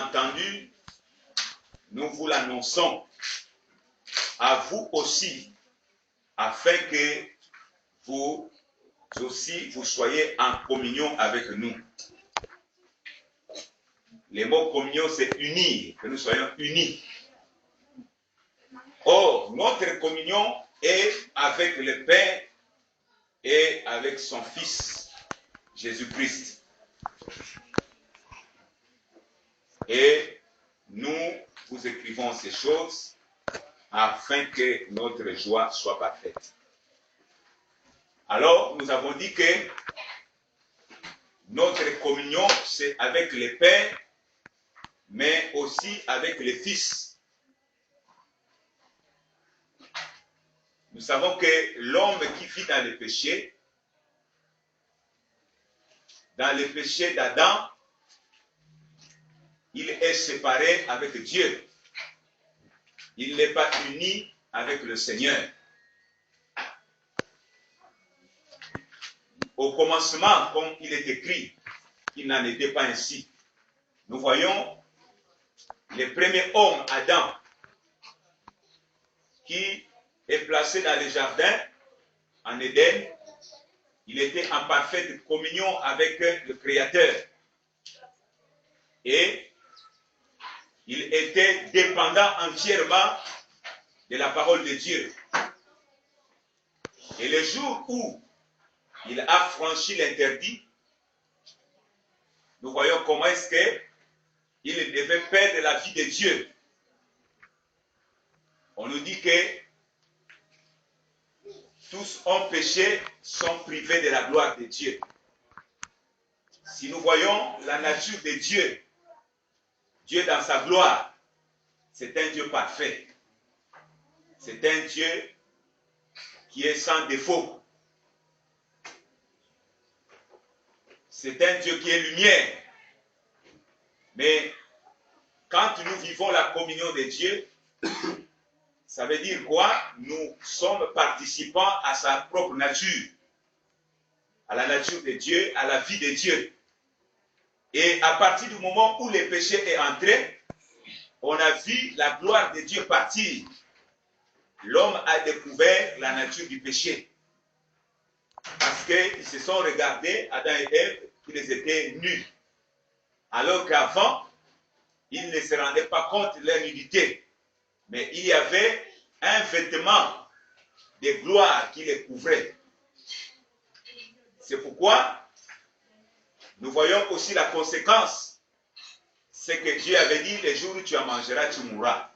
entendu, nous vous l'annonçons à vous aussi, afin que vous aussi, vous soyez en communion avec nous. Le mot communion, c'est unir, que nous soyons unis. Or, notre communion est avec le Père et avec son Fils, Jésus-Christ. Et nous vous écrivons ces choses afin que notre joie soit parfaite. Alors, nous avons dit que notre communion, c'est avec le Père, mais aussi avec le Fils. Nous savons que l'homme qui vit dans le péché d'Adam, il est séparé avec Dieu. Il n'est pas uni avec le Seigneur. Au commencement, comme il est écrit, il n'en était pas ainsi. Nous voyons le premier homme, Adam, qui est placé dans le jardin, en Éden. Il était en parfaite communion avec le Créateur. Et il était dépendant entièrement de la parole de Dieu. Et le jour où il a franchi l'interdit, nous voyons comment est-ce qu'il devait perdre la vie de Dieu. On nous dit que tous ont péché, sont privés de la gloire de Dieu. Si nous voyons la nature de Dieu, Dieu dans sa gloire, c'est un Dieu parfait. C'est un Dieu qui est sans défaut. C'est un Dieu qui est lumière. Mais quand nous vivons la communion de Dieu, ça veut dire quoi? Nous sommes participants à sa propre nature, à la nature de Dieu, à la vie de Dieu. Et à partir du moment où le péché est entré, on a vu la gloire de Dieu partir. L'homme a découvert la nature du péché. Parce qu'ils se sont regardés, Adam et Ève, qu'ils étaient nus. Alors qu'avant, ils ne se rendaient pas compte de leur nudité. Mais il y avait un vêtement de gloire qui les couvrait. C'est pourquoi nous voyons aussi la conséquence. C'est que Dieu avait dit, le jour où tu en mangeras, tu mourras.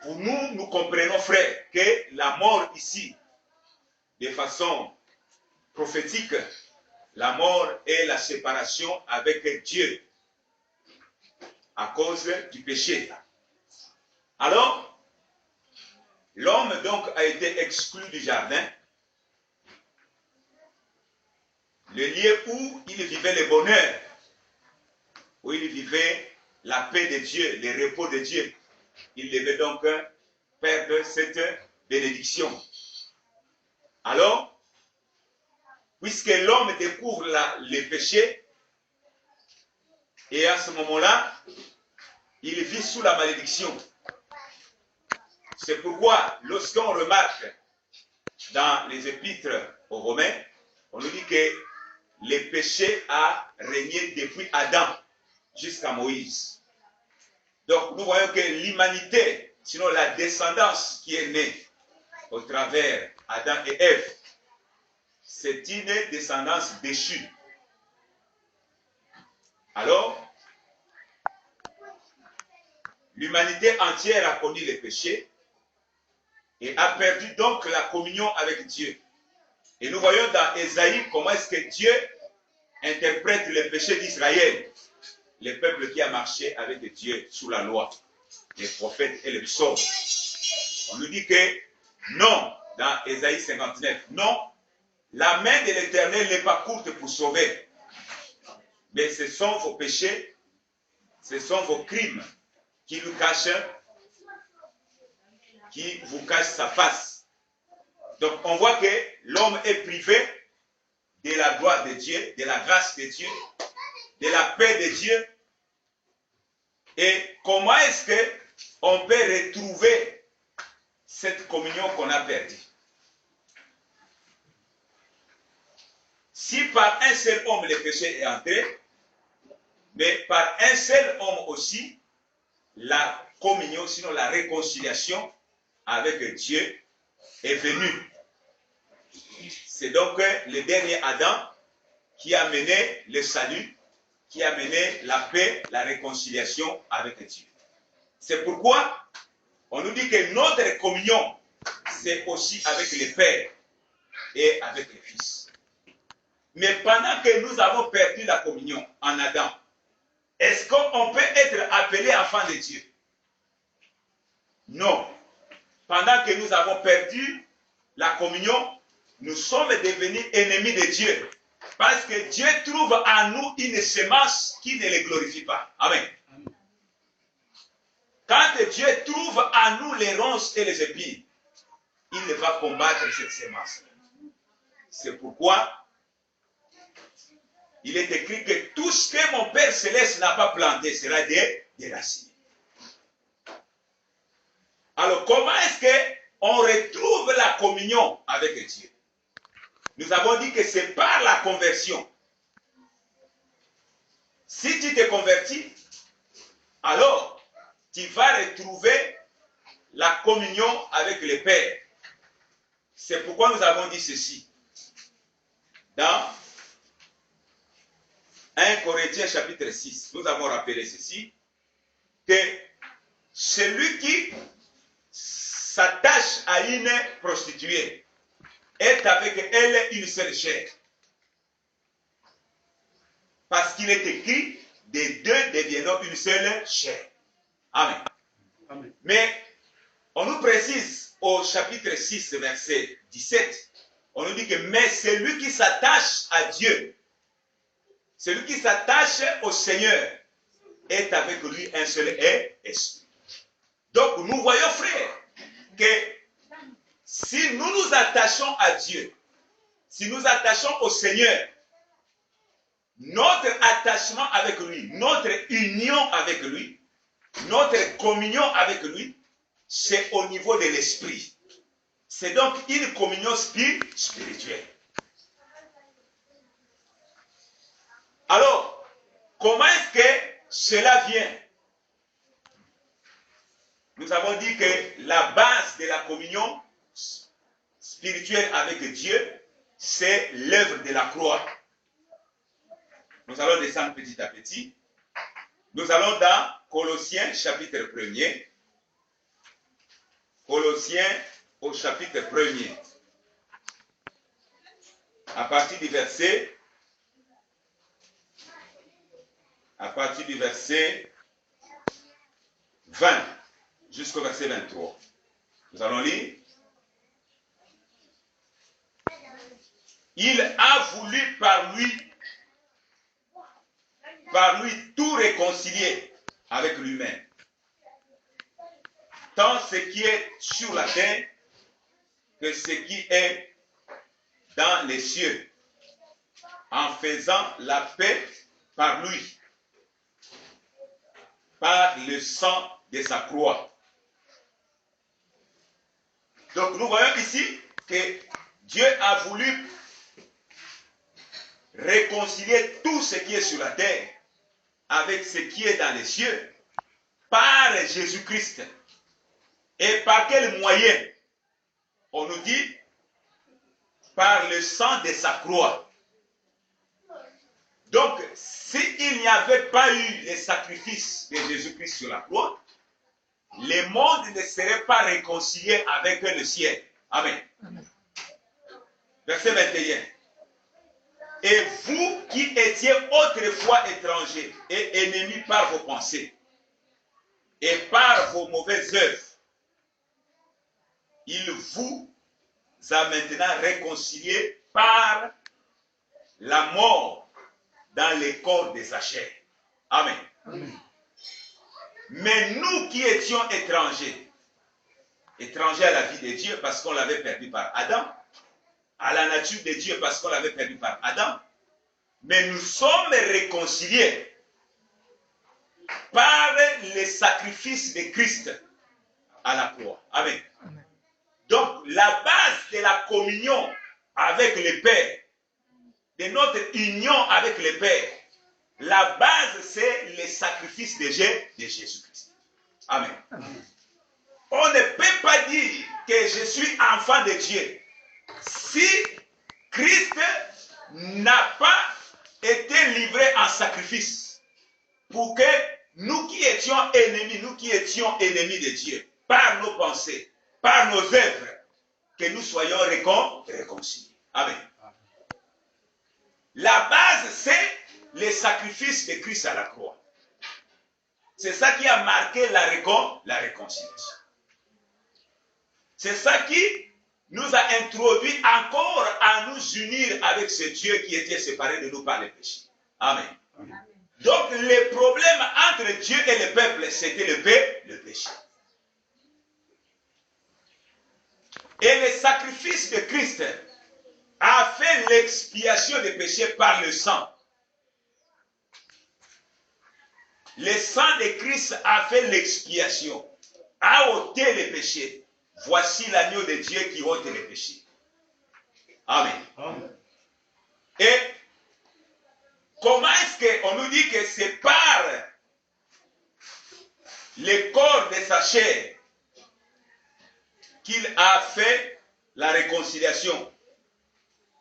Pour nous, nous comprenons, frères, que la mort ici, de façon prophétique, la mort est la séparation avec Dieu à cause du péché. Alors, l'homme donc a été exclu du jardin, le lieu où il vivait le bonheur, où il vivait la paix de Dieu, le repos de Dieu. Il devait donc perdre cette bénédiction. Alors, puisque l'homme découvre le péché, et à ce moment-là, il vit sous la malédiction. C'est pourquoi, lorsqu'on remarque dans les épîtres aux Romains, on nous dit que le péché a régné depuis Adam jusqu'à Moïse. Donc, nous voyons que l'humanité, sinon la descendance qui est née au travers Adam et Ève, c'est une descendance déchue. Alors, l'humanité entière a connu le péché et a perdu donc la communion avec Dieu. Et nous voyons dans Ésaïe comment est-ce que Dieu interprète le péché d'Israël, le peuple qui a marché avec Dieu sous la loi, les prophètes et les psaumes. On nous dit que non, dans Ésaïe 59, non, la main de l'Éternel n'est pas courte pour sauver, mais ce sont vos péchés, ce sont vos crimes qui vous cachent sa face. Donc on voit que l'homme est privé de la gloire de Dieu, de la grâce de Dieu, de la paix de Dieu, Et comment est-ce qu'on peut retrouver cette communion qu'on a perdue? Si par un seul homme le péché est entré, mais par un seul homme aussi, la communion, sinon la réconciliation avec Dieu est venue. C'est donc le dernier Adam qui a mené le salut, qui a mené la paix, la réconciliation avec Dieu. C'est pourquoi on nous dit que notre communion, c'est aussi avec le Père et avec le Fils. Mais pendant que nous avons perdu la communion en Adam, est-ce qu'on peut être appelé enfant de Dieu? Non. Pendant que nous avons perdu la communion, nous sommes devenus ennemis de Dieu. Parce que Dieu trouve en nous une semence qui ne le glorifie pas. Amen. Quand Dieu trouve en nous les ronces et les épines, il va combattre cette semence. C'est pourquoi il est écrit que tout ce que mon Père Céleste n'a pas planté sera déraciné. Alors, comment est-ce qu'on retrouve la communion avec Dieu? Nous avons dit que c'est par la conversion. Si tu te convertis, alors tu vas retrouver la communion avec le Père. C'est pourquoi nous avons dit ceci. Dans 1 Corinthiens chapitre 6, nous avons rappelé ceci, que celui qui s'attache à une prostituée est avec elle une seule chair. Parce qu'il est écrit, des deux deviennent une seule chair. Amen. Amen. Mais on nous précise au chapitre 6, verset 17, on nous dit que mais celui qui s'attache à Dieu, celui qui s'attache au Seigneur, est avec lui un seul esprit. Donc nous voyons, frères, que si nous nous attachons à Dieu, si nous attachons au Seigneur, notre attachement avec lui, notre union avec lui, notre communion avec lui, c'est au niveau de l'esprit. C'est donc une communion spirituelle. Alors, comment est-ce que cela vient? Nous avons dit que la base de la communion spirituelle avec Dieu, c'est l'œuvre de la croix. Nous allons descendre petit à petit. Nous allons dans Colossiens chapitre 1er. Colossiens au chapitre 1er. À partir du verset 20 jusqu'au verset 23. Nous allons lire. Il a voulu par lui tout réconcilier avec lui-même. Tant ce qui est sur la terre que ce qui est dans les cieux, en faisant la paix par lui, par le sang de sa croix. Donc nous voyons ici que Dieu a voulu réconcilier tout ce qui est sur la terre avec ce qui est dans les cieux par Jésus-Christ. Et par quel moyen? On nous dit par le sang de sa croix. Donc, s'il n'y avait pas eu le sacrifice de Jésus-Christ sur la croix, le monde ne serait pas réconcilié avec le ciel. Amen. Amen. Verset 21. Et vous qui étiez autrefois étrangers et ennemis par vos pensées et par vos mauvaises œuvres, il vous a maintenant réconciliés par la mort dans le corps de sa chair. Amen. Amen. Mais nous qui étions étrangers à la vie de Dieu parce qu'on l'avait perdu par Adam, à la nature de Dieu parce qu'on l'avait perdu par Adam, mais nous sommes réconciliés par le sacrifice de Christ à la croix. Amen. Donc, la base de la communion avec le Père, de notre union avec le Père, la base, c'est le sacrifice de Jésus-Christ. Amen. On ne peut pas dire que je suis enfant de Dieu si Christ n'a pas été livré en sacrifice pour que nous qui étions ennemis de Dieu, par nos pensées, par nos œuvres, que nous soyons réconciliés. Amen. La base, c'est le sacrifice de Christ à la croix. C'est ça qui a marqué la réconciliation. C'est ça qui nous a introduit encore à nous unir avec ce Dieu qui était séparé de nous par les péchés. Amen. Amen. Donc, le problème entre Dieu et le peuple, c'était le péché. Et le sacrifice de Christ a fait l'expiation des péchés par le sang. Le sang de Christ a fait l'expiation, a ôté les péchés. Voici l'agneau de Dieu qui ôte les péchés. Amen. Amen. Et comment est-ce qu'on nous dit que c'est par le corps de sa chair qu'il a fait la réconciliation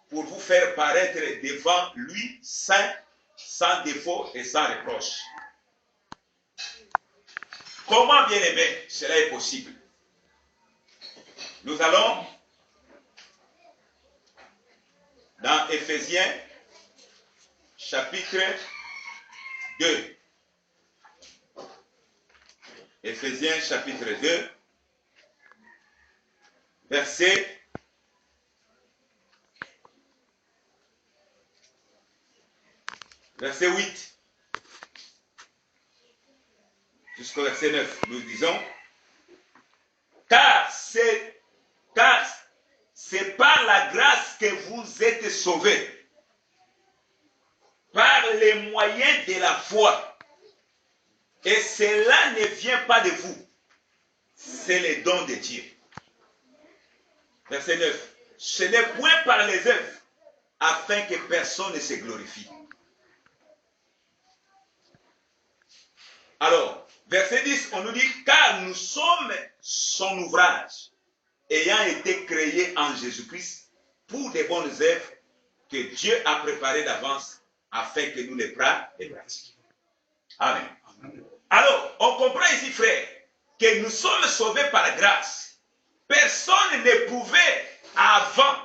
pour vous faire paraître devant lui saint, sans défaut et sans reproche? Comment, bien aimé, cela est possible? Nous allons dans Éphésiens chapitre 2. Éphésiens chapitre 2, verset 8 jusqu'au verset 9. Nous disons, car c'est par la grâce que vous êtes sauvés, par les moyens de la foi. Et cela ne vient pas de vous, c'est le don de Dieu. Verset 9. Ce n'est point par les œuvres, afin que personne ne se glorifie. Alors, verset 10, on nous dit, car nous sommes son ouvrage, ayant été créés en Jésus-Christ pour des bonnes œuvres que Dieu a préparées d'avance afin que nous les pratiquions. Amen. Alors, on comprend ici, frère, que nous sommes sauvés par grâce. Personne ne pouvait avant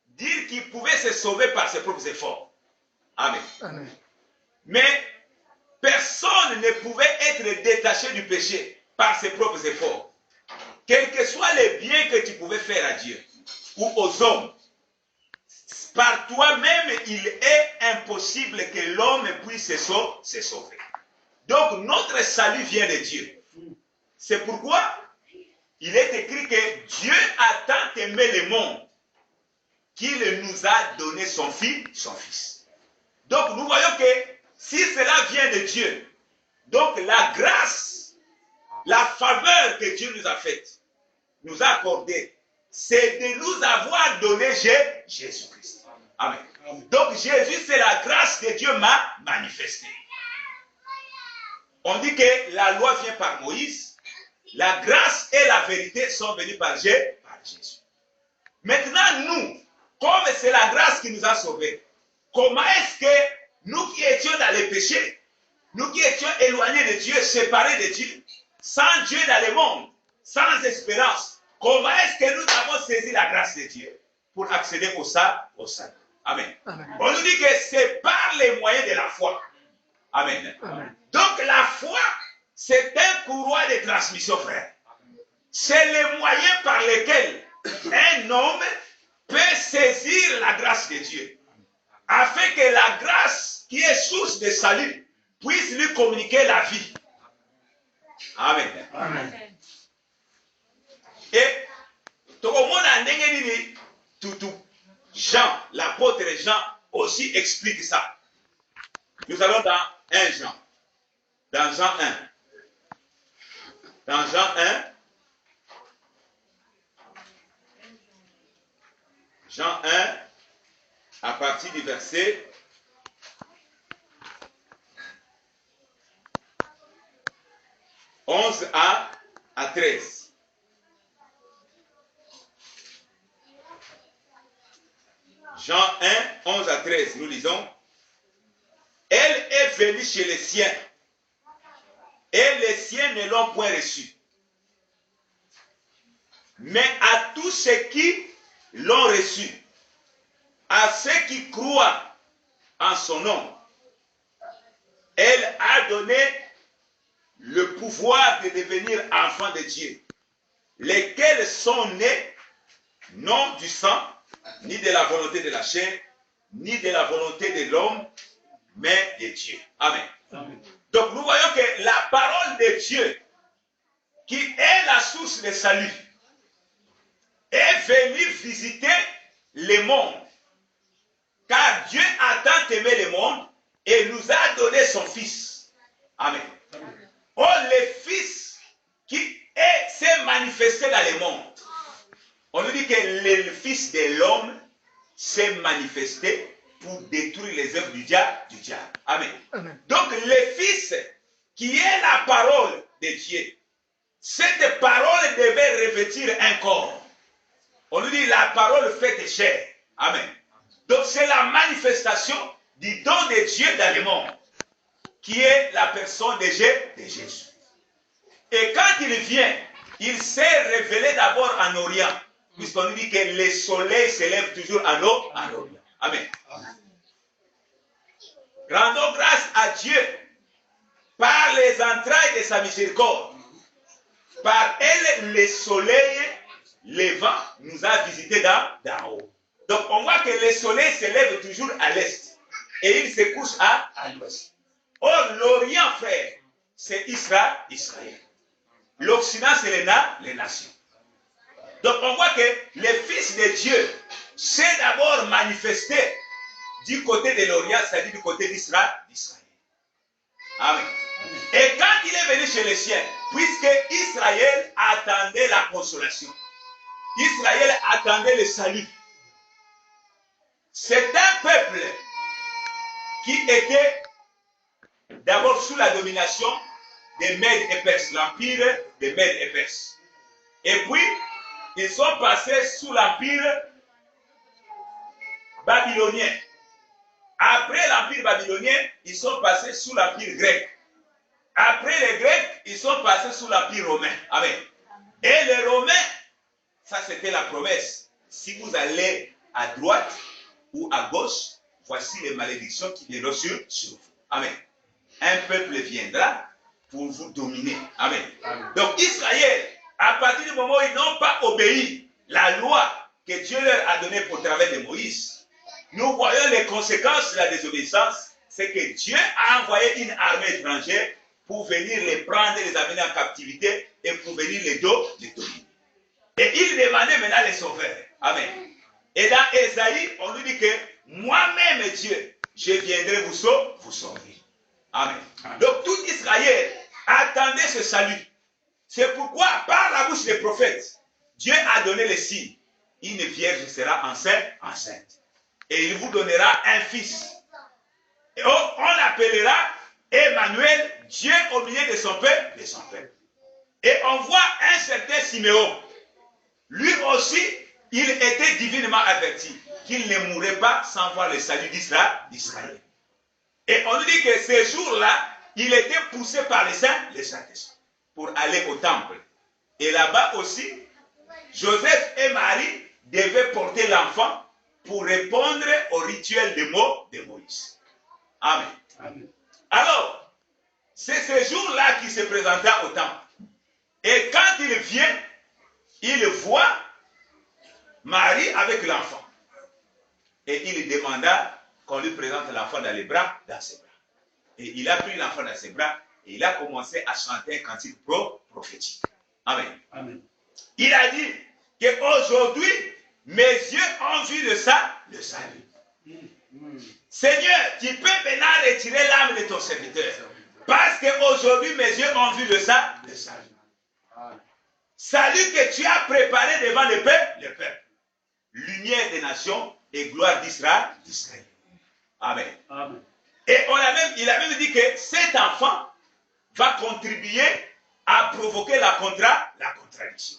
dire qu'il pouvait se sauver par ses propres efforts. Amen. Amen. Mais personne ne pouvait être détaché du péché par ses propres efforts. Quels que soient les biens que tu pouvais faire à Dieu ou aux hommes, par toi-même, il est impossible que l'homme puisse se sauver. Donc, notre salut vient de Dieu. C'est pourquoi il est écrit que Dieu a tant aimé le monde qu'il nous a donné son Fils. Donc, nous voyons que si cela vient de Dieu, donc la grâce, la faveur que Dieu nous a faite, nous a accordée, c'est de nous avoir donné Jésus-Christ. Amen. Donc Jésus, c'est la grâce que Dieu m'a manifestée. On dit que la loi vient par Moïse, la grâce et la vérité sont venues par Jésus. Maintenant, nous, comme c'est la grâce qui nous a sauvés, comment est-ce que nous qui étions dans les péchés, nous qui étions éloignés de Dieu, séparés de Dieu, sans Dieu dans le monde, sans espérance, comment est-ce que nous avons saisi la grâce de Dieu pour accéder au salut? Amen. Amen. On nous dit que c'est par les moyens de la foi. Amen. Amen. Donc la foi, c'est un courroie de transmission, frère. C'est le moyen par lequel un homme peut saisir la grâce de Dieu, afin que la grâce qui est source de salut puisse lui communiquer la vie. Amen. Amen. Et tout le monde a ndenge tout Jean, l'apôtre Jean aussi explique ça. Nous allons dans 1 Jean. Dans Jean 1. Dans Jean 1, Jean 1, à partir du verset 11 à 13. Jean 1, 11 à 13, nous lisons. Elle est venue chez les siens, et les siens ne l'ont point reçue. Mais à tous ceux qui l'ont reçue, à ceux qui croient en son nom, elle a donné le pouvoir de devenir enfants de Dieu, lesquels sont nés non du sang, ni de la volonté de la chair, ni de la volonté de l'homme, mais de Dieu. Amen. Amen. Donc nous voyons que la parole de Dieu, qui est la source de salut, est venue visiter le monde. Car Dieu a tant aimé le monde et nous a donné son Fils. Amen. Amen. Oh, le Fils qui s'est manifesté dans le monde. On nous dit que le Fils de l'homme s'est manifesté pour détruire les œuvres du diable. Amen. Amen. Donc le Fils qui est la parole de Dieu, cette parole devait revêtir un corps. On nous dit la parole faite chair. Amen. Donc c'est la manifestation du don de Dieu dans le monde, qui est la personne de Jésus. Et quand il vient, il s'est révélé d'abord en Orient, puisqu'on nous dit que le soleil se lève toujours en Orient. Amen. Rendons grâce à Dieu par les entrailles de sa miséricorde. Par elle, le soleil levant nous a visités d'en haut. Donc on voit que le soleil se lève toujours à l'est et il se couche à l'ouest. Or l'Orient, frère, c'est Israël. L'Occident, c'est les nations. Donc on voit que le Fils de Dieu s'est d'abord manifesté du côté de l'Orient, c'est-à-dire du côté d'Israël. Amen. Et quand il est venu chez les siens, puisque Israël attendait la consolation, Israël attendait le salut. C'est un peuple qui était d'abord sous la domination des Mèdes et Perses, l'empire des Mèdes et Perses. Et puis, ils sont passés sous l'empire babylonien. Après l'empire babylonien, ils sont passés sous l'empire grec. Après les Grecs, ils sont passés sous l'empire romain. Amen. Et les Romains, ça c'était la promesse. Si vous allez à droite ou à gauche, voici les malédictions qui viendront sur vous. Amen. Un peuple viendra pour vous dominer. Amen. Amen. Donc Israël, à partir du moment où ils n'ont pas obéi la loi que Dieu leur a donnée pour travers de Moïse, nous voyons les conséquences de la désobéissance. C'est que Dieu a envoyé une armée étrangère pour venir les prendre, les amener en captivité et pour venir les dominer. Et il demandait maintenant les sauveurs. Amen. Et dans Ésaïe, on lui dit que moi-même, Dieu, je viendrai vous sauver. Amen. Donc tout Israël attendait ce salut. C'est pourquoi, par la bouche des prophètes, Dieu a donné le signe. Une vierge sera enceinte. Et il vous donnera un fils. Et on l'appellera Emmanuel, Dieu au milieu de son peuple. Et on voit un certain Siméon. Lui aussi, il était divinement averti qu'il ne mourrait pas sans voir le salut d'Israël. Et on nous dit que ce jour-là, il était poussé par les Saint-Esprit pour aller au temple. Et là-bas aussi, Joseph et Marie devaient porter l'enfant pour répondre au rituel de Moïse. Amen. Amen. Alors, c'est ce jour-là qu'il se présenta au temple. Et quand il vient, il voit Marie avec l'enfant. Et il demanda qu'on lui présente l'enfant dans ses bras. Et il a pris l'enfant dans ses bras et il a commencé à chanter un cantique prophétique. Amen. Amen. Il a dit qu'aujourd'hui, mes yeux ont vu le salut. Seigneur, tu peux maintenant retirer l'âme de ton serviteur. Parce qu'aujourd'hui, mes yeux ont vu le salut. Salut que tu as préparé devant le peuple. Lumière des nations et gloire d'Israël. Amen. Amen. Et il a même dit que cet enfant va contribuer à provoquer la contradiction.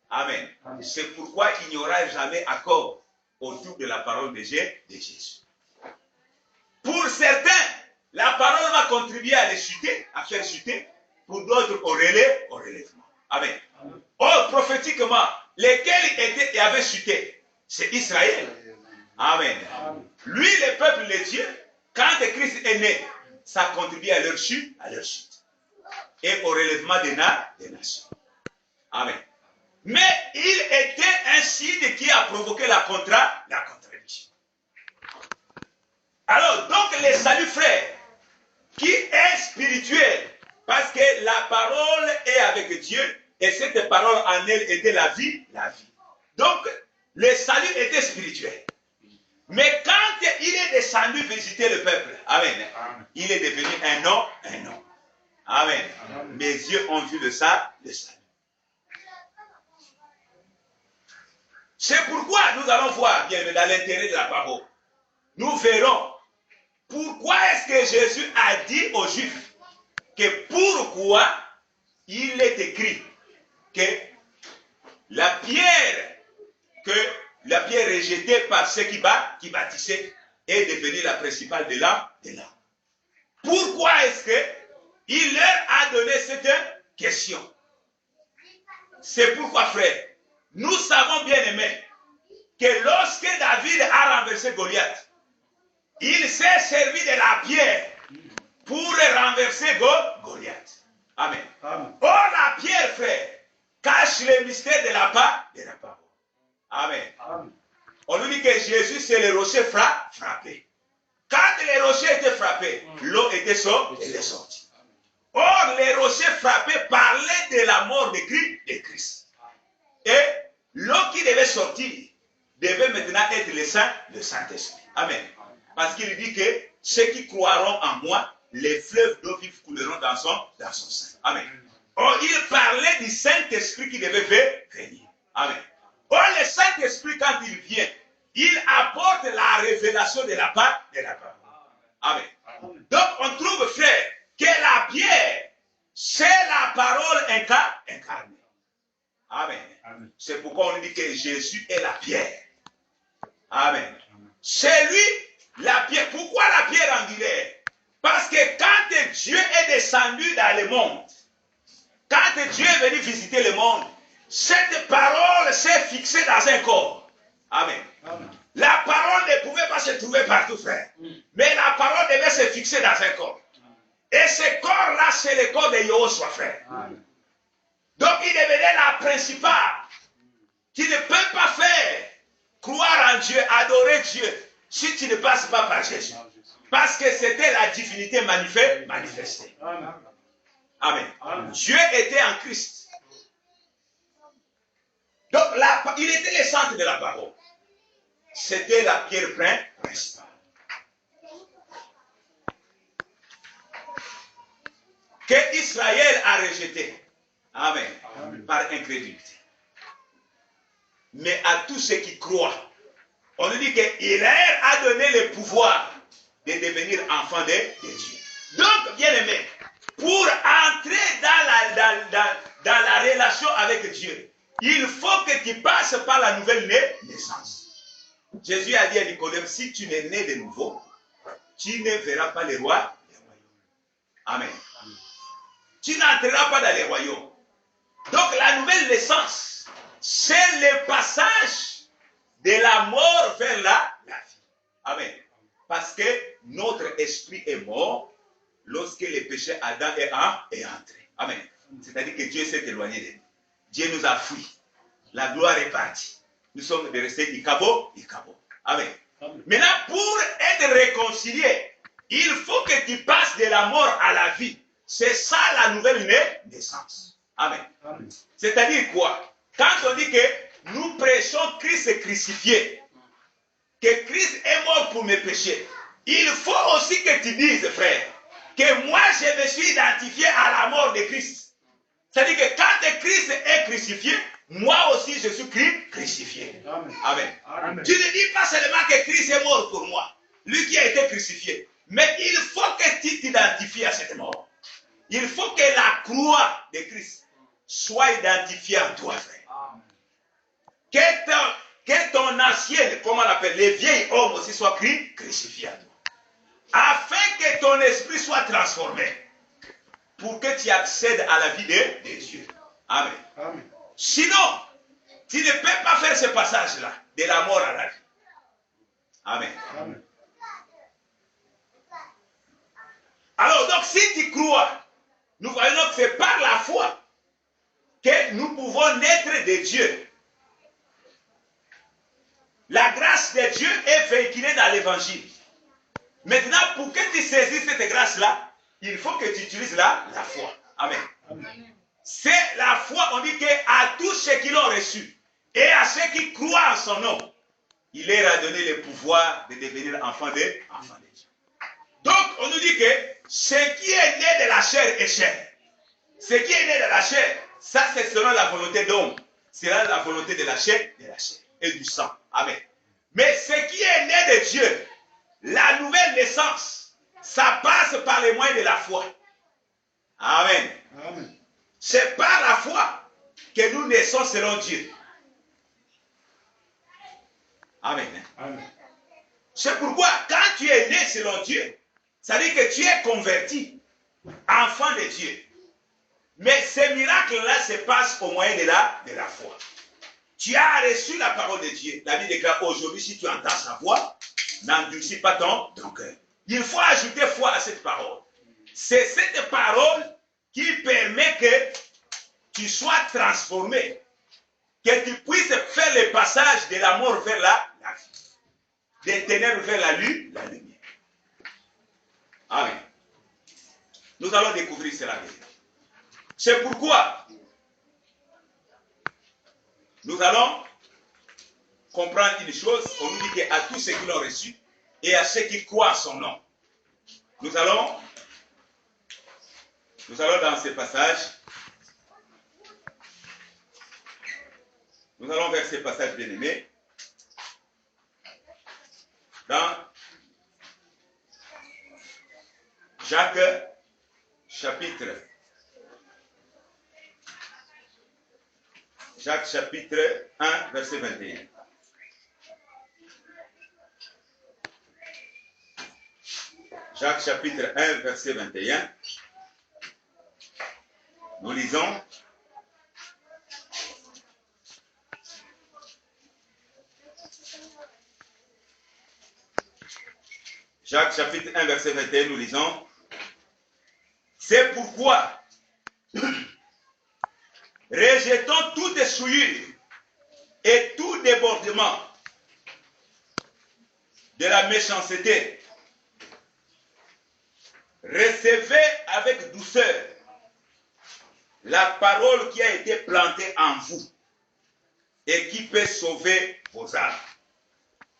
Amen. Amen. C'est pourquoi il n'y aura jamais accord autour de la parole de Jésus. Pour certains, la parole va contribuer à les chuter, à faire chuter. Pour d'autres, au relèvement. Amen. Amen. Or, prophétiquement, lesquels avaient chuté? C'est Israël. Amen. Amen. Lui, le peuple de Dieu, quand Christ est né, ça a contribué à leur chute, et au relèvement des nations. Amen. Mais il était un signe qui a provoqué la contradiction. Alors, donc, les saluts frères, qui est spirituel, parce que la parole est avec Dieu, et cette parole en elle était la vie. Donc, le salut était spirituel. Mais quand il est descendu visiter le peuple, amen, il est devenu un homme. Amen. Mes yeux ont vu le salut. C'est pourquoi nous allons voir, bien dans l'intérêt de la parole, nous verrons pourquoi est-ce que Jésus a dit aux Juifs que pourquoi il est écrit que la pierre rejetée par ceux qui bâtissaient est devenue la principale de l'âme. Pourquoi est-ce qu'il leur a donné cette question? C'est pourquoi, frère, nous savons bien aimé que lorsque David a renversé Goliath, il s'est servi de la pierre pour renverser Goliath. Amen. Amen. Or, la pierre, frère, cache le mystère de la parole. Amen. Amen. On nous dit que Jésus, c'est le rocher frappé. Quand les rochers étaient frappés, l'eau était sortie. Or, les rochers frappés parlaient de la mort de Christ. Et l'eau qui devait sortir devait maintenant être le Saint-Esprit. Amen. Parce qu'il dit que ceux qui croiront en moi, les fleuves d'eau vive couleront dans son sein. Amen. Or, il parlait du Saint-Esprit qui devait venir. Amen. Or, le Saint-Esprit, quand il vient, il apporte la révélation de la parole. Amen. Donc, on trouve, frère, que la pierre, c'est la parole incarnée. Amen. Amen. C'est pourquoi on dit que Jésus est la pierre. Amen. C'est lui, la pierre. Pourquoi la pierre angulaire? Parce que quand Dieu est descendu dans le monde, quand Dieu est venu visiter le monde, cette parole s'est fixée dans un corps. Amen. Amen. La parole ne pouvait pas se trouver partout, frère. Mais la parole devait se fixer dans un corps. Et ce corps-là, c'est le corps de Yahushua, frère. Amen. Donc, il devenait la principale. Tu ne peux pas faire croire en Dieu, adorer Dieu, si tu ne passes pas par Jésus. Parce que c'était la divinité manifestée. Amen. Amen. Amen. Dieu était en Christ. Donc, il était le centre de la parole. C'était la pierre principale. Que Israël a rejeté. Amen. Amen. Par incrédulité. Mais à tous ceux qui croient, on nous dit qu'il leur a donné le pouvoir de devenir enfants de Dieu. Donc, bien aimé, pour entrer dans la relation avec Dieu, il faut que tu passes par la nouvelle naissance. Jésus a dit à Nicodème, si tu n'es né de nouveau, tu ne verras pas les rois. Amen. Tu n'entreras pas dans les royaumes. Donc la nouvelle naissance, c'est le passage de la mort vers la vie. Amen. Parce que notre esprit est mort lorsque le péché Adam est entré. Amen. C'est-à-dire que Dieu s'est éloigné de nous. Dieu nous a fui. La gloire est partie. Nous sommes restés Ikabo. Amen. Amen. Maintenant, pour être réconcilié, il faut que tu passes de la mort à la vie. C'est ça la nouvelle naissance. Amen. Amen. C'est-à-dire quoi? Quand on dit que nous prêchons Christ crucifié, que Christ est mort pour mes péchés, il faut aussi que tu dises, frère, que moi je me suis identifié à la mort de Christ. C'est-à-dire que quand Christ est crucifié, moi aussi je suis crucifié. Amen. Amen. Amen. Tu ne dis pas seulement que Christ est mort pour moi, lui qui a été crucifié, mais il faut que tu t'identifies à cette mort. Il faut que la croix de Christ soit identifiée en toi, frère. Que ton ancien, comment on l'appelle, les vieils hommes aussi soient crucifiés à toi. Afin que ton esprit soit transformé. Pour que tu accèdes à la vie de Dieu. Amen. Amen. Sinon, tu ne peux pas faire ce passage-là, de la mort à la vie. Amen. Amen. Alors, donc, si tu crois, nous voyons que c'est par la foi que nous pouvons naître de Dieu. La grâce de Dieu est véhiculée dans l'évangile. Maintenant, pour que tu saisisses cette grâce-là, il faut que tu utilises la foi. Amen. Amen. C'est la foi, on dit qu'à tous ceux qui l'ont reçu et à ceux qui croient en son nom, il leur a donné le pouvoir de devenir enfants de Dieu. Donc, on nous dit que ce qui est né de la chair est chair. Ce qui est né de la chair, ça c'est selon la volonté d'homme. C'est la volonté de la chair et du sang. Amen. Mais ce qui est né de Dieu, la nouvelle naissance, ça passe par les moyens de la foi. Amen. Amen. C'est par la foi que nous naissons selon Dieu. Amen. Amen. C'est pourquoi quand tu es né selon Dieu, ça veut dire que tu es converti, enfant de Dieu. Mais ces miracles-là se passent au moyen de la foi. Tu as reçu la parole de Dieu. La Bible déclare aujourd'hui, si tu entends sa voix, n'endurcis pas ton cœur. Il faut ajouter foi à cette parole. C'est cette parole qui permet que tu sois transformé, que tu puisses faire le passage de la mort vers la vie, des ténèbres vers la lumière. Amen. Nous allons découvrir cela. C'est pourquoi nous allons comprendre une chose. On nous dit qu'à tous ceux qui l'ont reçu et à ceux qui croient en son nom. Nous allons dans ce passage. Nous allons vers ce passage bien-aimé. Dans Jacques, chapitre 1, verset 21. Jacques, chapitre 1, verset 21. Nous lisons. Jacques, chapitre 1, verset 21, nous lisons. C'est pourquoi rejetons toute souillure et tout débordement de la méchanceté. Recevez avec douceur la parole qui a été plantée en vous et qui peut sauver vos âmes.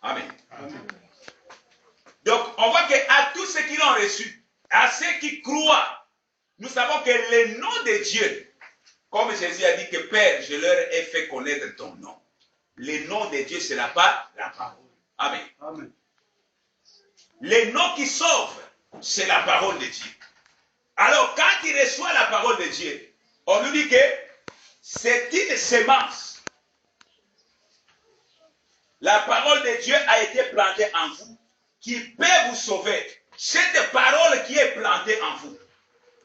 Amen. Amen. Donc, on voit qu'à tous ceux qui l'ont reçu, à ceux qui croient, nous savons que le nom de Dieu, comme Jésus a dit que Père, je leur ai fait connaître ton nom. Le nom de Dieu, c'est la parole. Amen. Amen. Le nom qui sauve, c'est la parole de Dieu. Alors, quand il reçoit la parole de Dieu, on nous dit que c'est une sémence. La parole de Dieu a été plantée en vous, qui peut vous sauver. Cette parole qui est plantée en vous,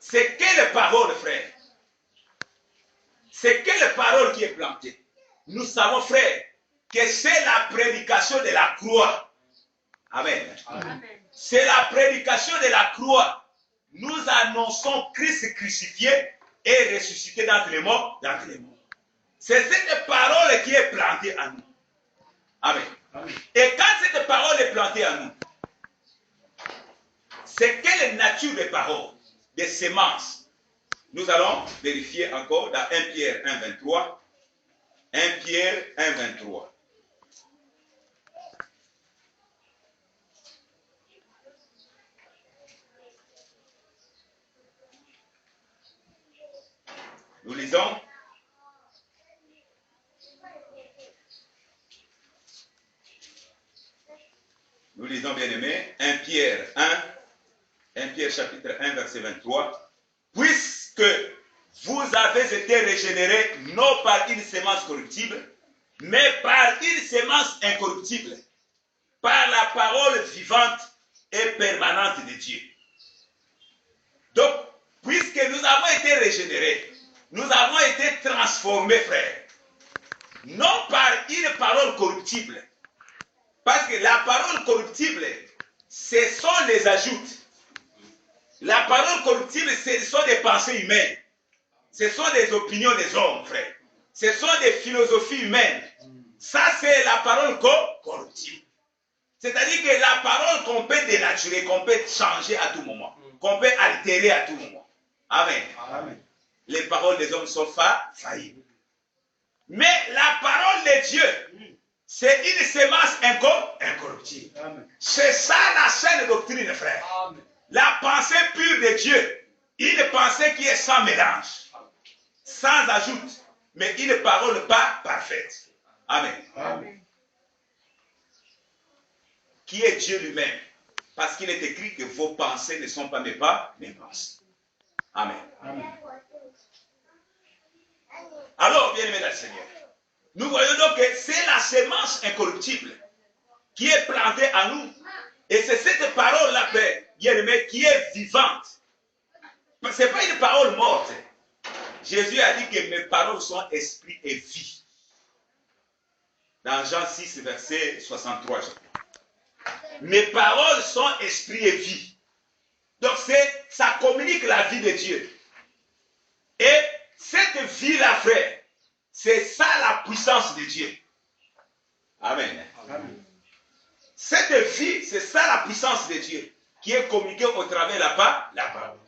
c'est quelle parole, frère? C'est quelle parole qui est plantée? Nous savons, frère, que c'est la prédication de la croix. Amen. Amen. C'est la prédication de la croix. Nous annonçons Christ crucifié et ressuscité d'entre les morts. C'est cette parole qui est plantée en nous. Amen. Amen. Et quand cette parole est plantée en nous, c'est quelle nature de parole, de sémence? Nous allons vérifier encore dans 1 Pierre 1, 23. 1 Pierre 1, 23. Nous lisons. Nous lisons, bien-aimés, 1 Pierre 1 Pierre chapitre 1, verset 23. Puisque vous avez été régénérés non par une sémence corruptible, mais par une sémence incorruptible, par la parole vivante et permanente de Dieu. Donc, puisque nous avons été régénérés, nous avons été transformés, frères, non par une parole corruptible, parce que la parole corruptible, ce sont les ajouts. La parole corruptible, ce sont des pensées humaines. Ce sont des opinions des hommes, frère. Ce sont des philosophies humaines. Ça, c'est la parole corruptible. C'est-à-dire que la parole qu'on peut dénaturer, qu'on peut changer à tout moment, qu'on peut altérer à tout moment. Amen. Amen. Les paroles des hommes sont faillibles. Mais la parole de Dieu, c'est une sémence incorruptible. C'est ça la saine doctrine, frère. Amen. La pensée pure de Dieu, une pensée qui est sans mélange, sans ajout, mais une parole pas parfaite. Amen. Amen. Qui est Dieu lui-même, parce qu'il est écrit que vos pensées ne sont pas mes pensées. Amen. Amen. Alors, bien-aimés dans le Seigneur, nous voyons donc que c'est la sémence incorruptible qui est plantée en nous. Et c'est cette parole-là, bien-aimés, qui est vivante. Ce n'est pas une parole morte. Jésus a dit que mes paroles sont esprit et vie. Dans Jean 6, verset 63, je crois. Mes paroles sont esprit et vie. Donc ça communique la vie de Dieu. Et cette vie-là, frère, c'est ça la puissance de Dieu. Amen. Amen. Cette vie, c'est ça la puissance de Dieu qui est communiquée au travers de la parole.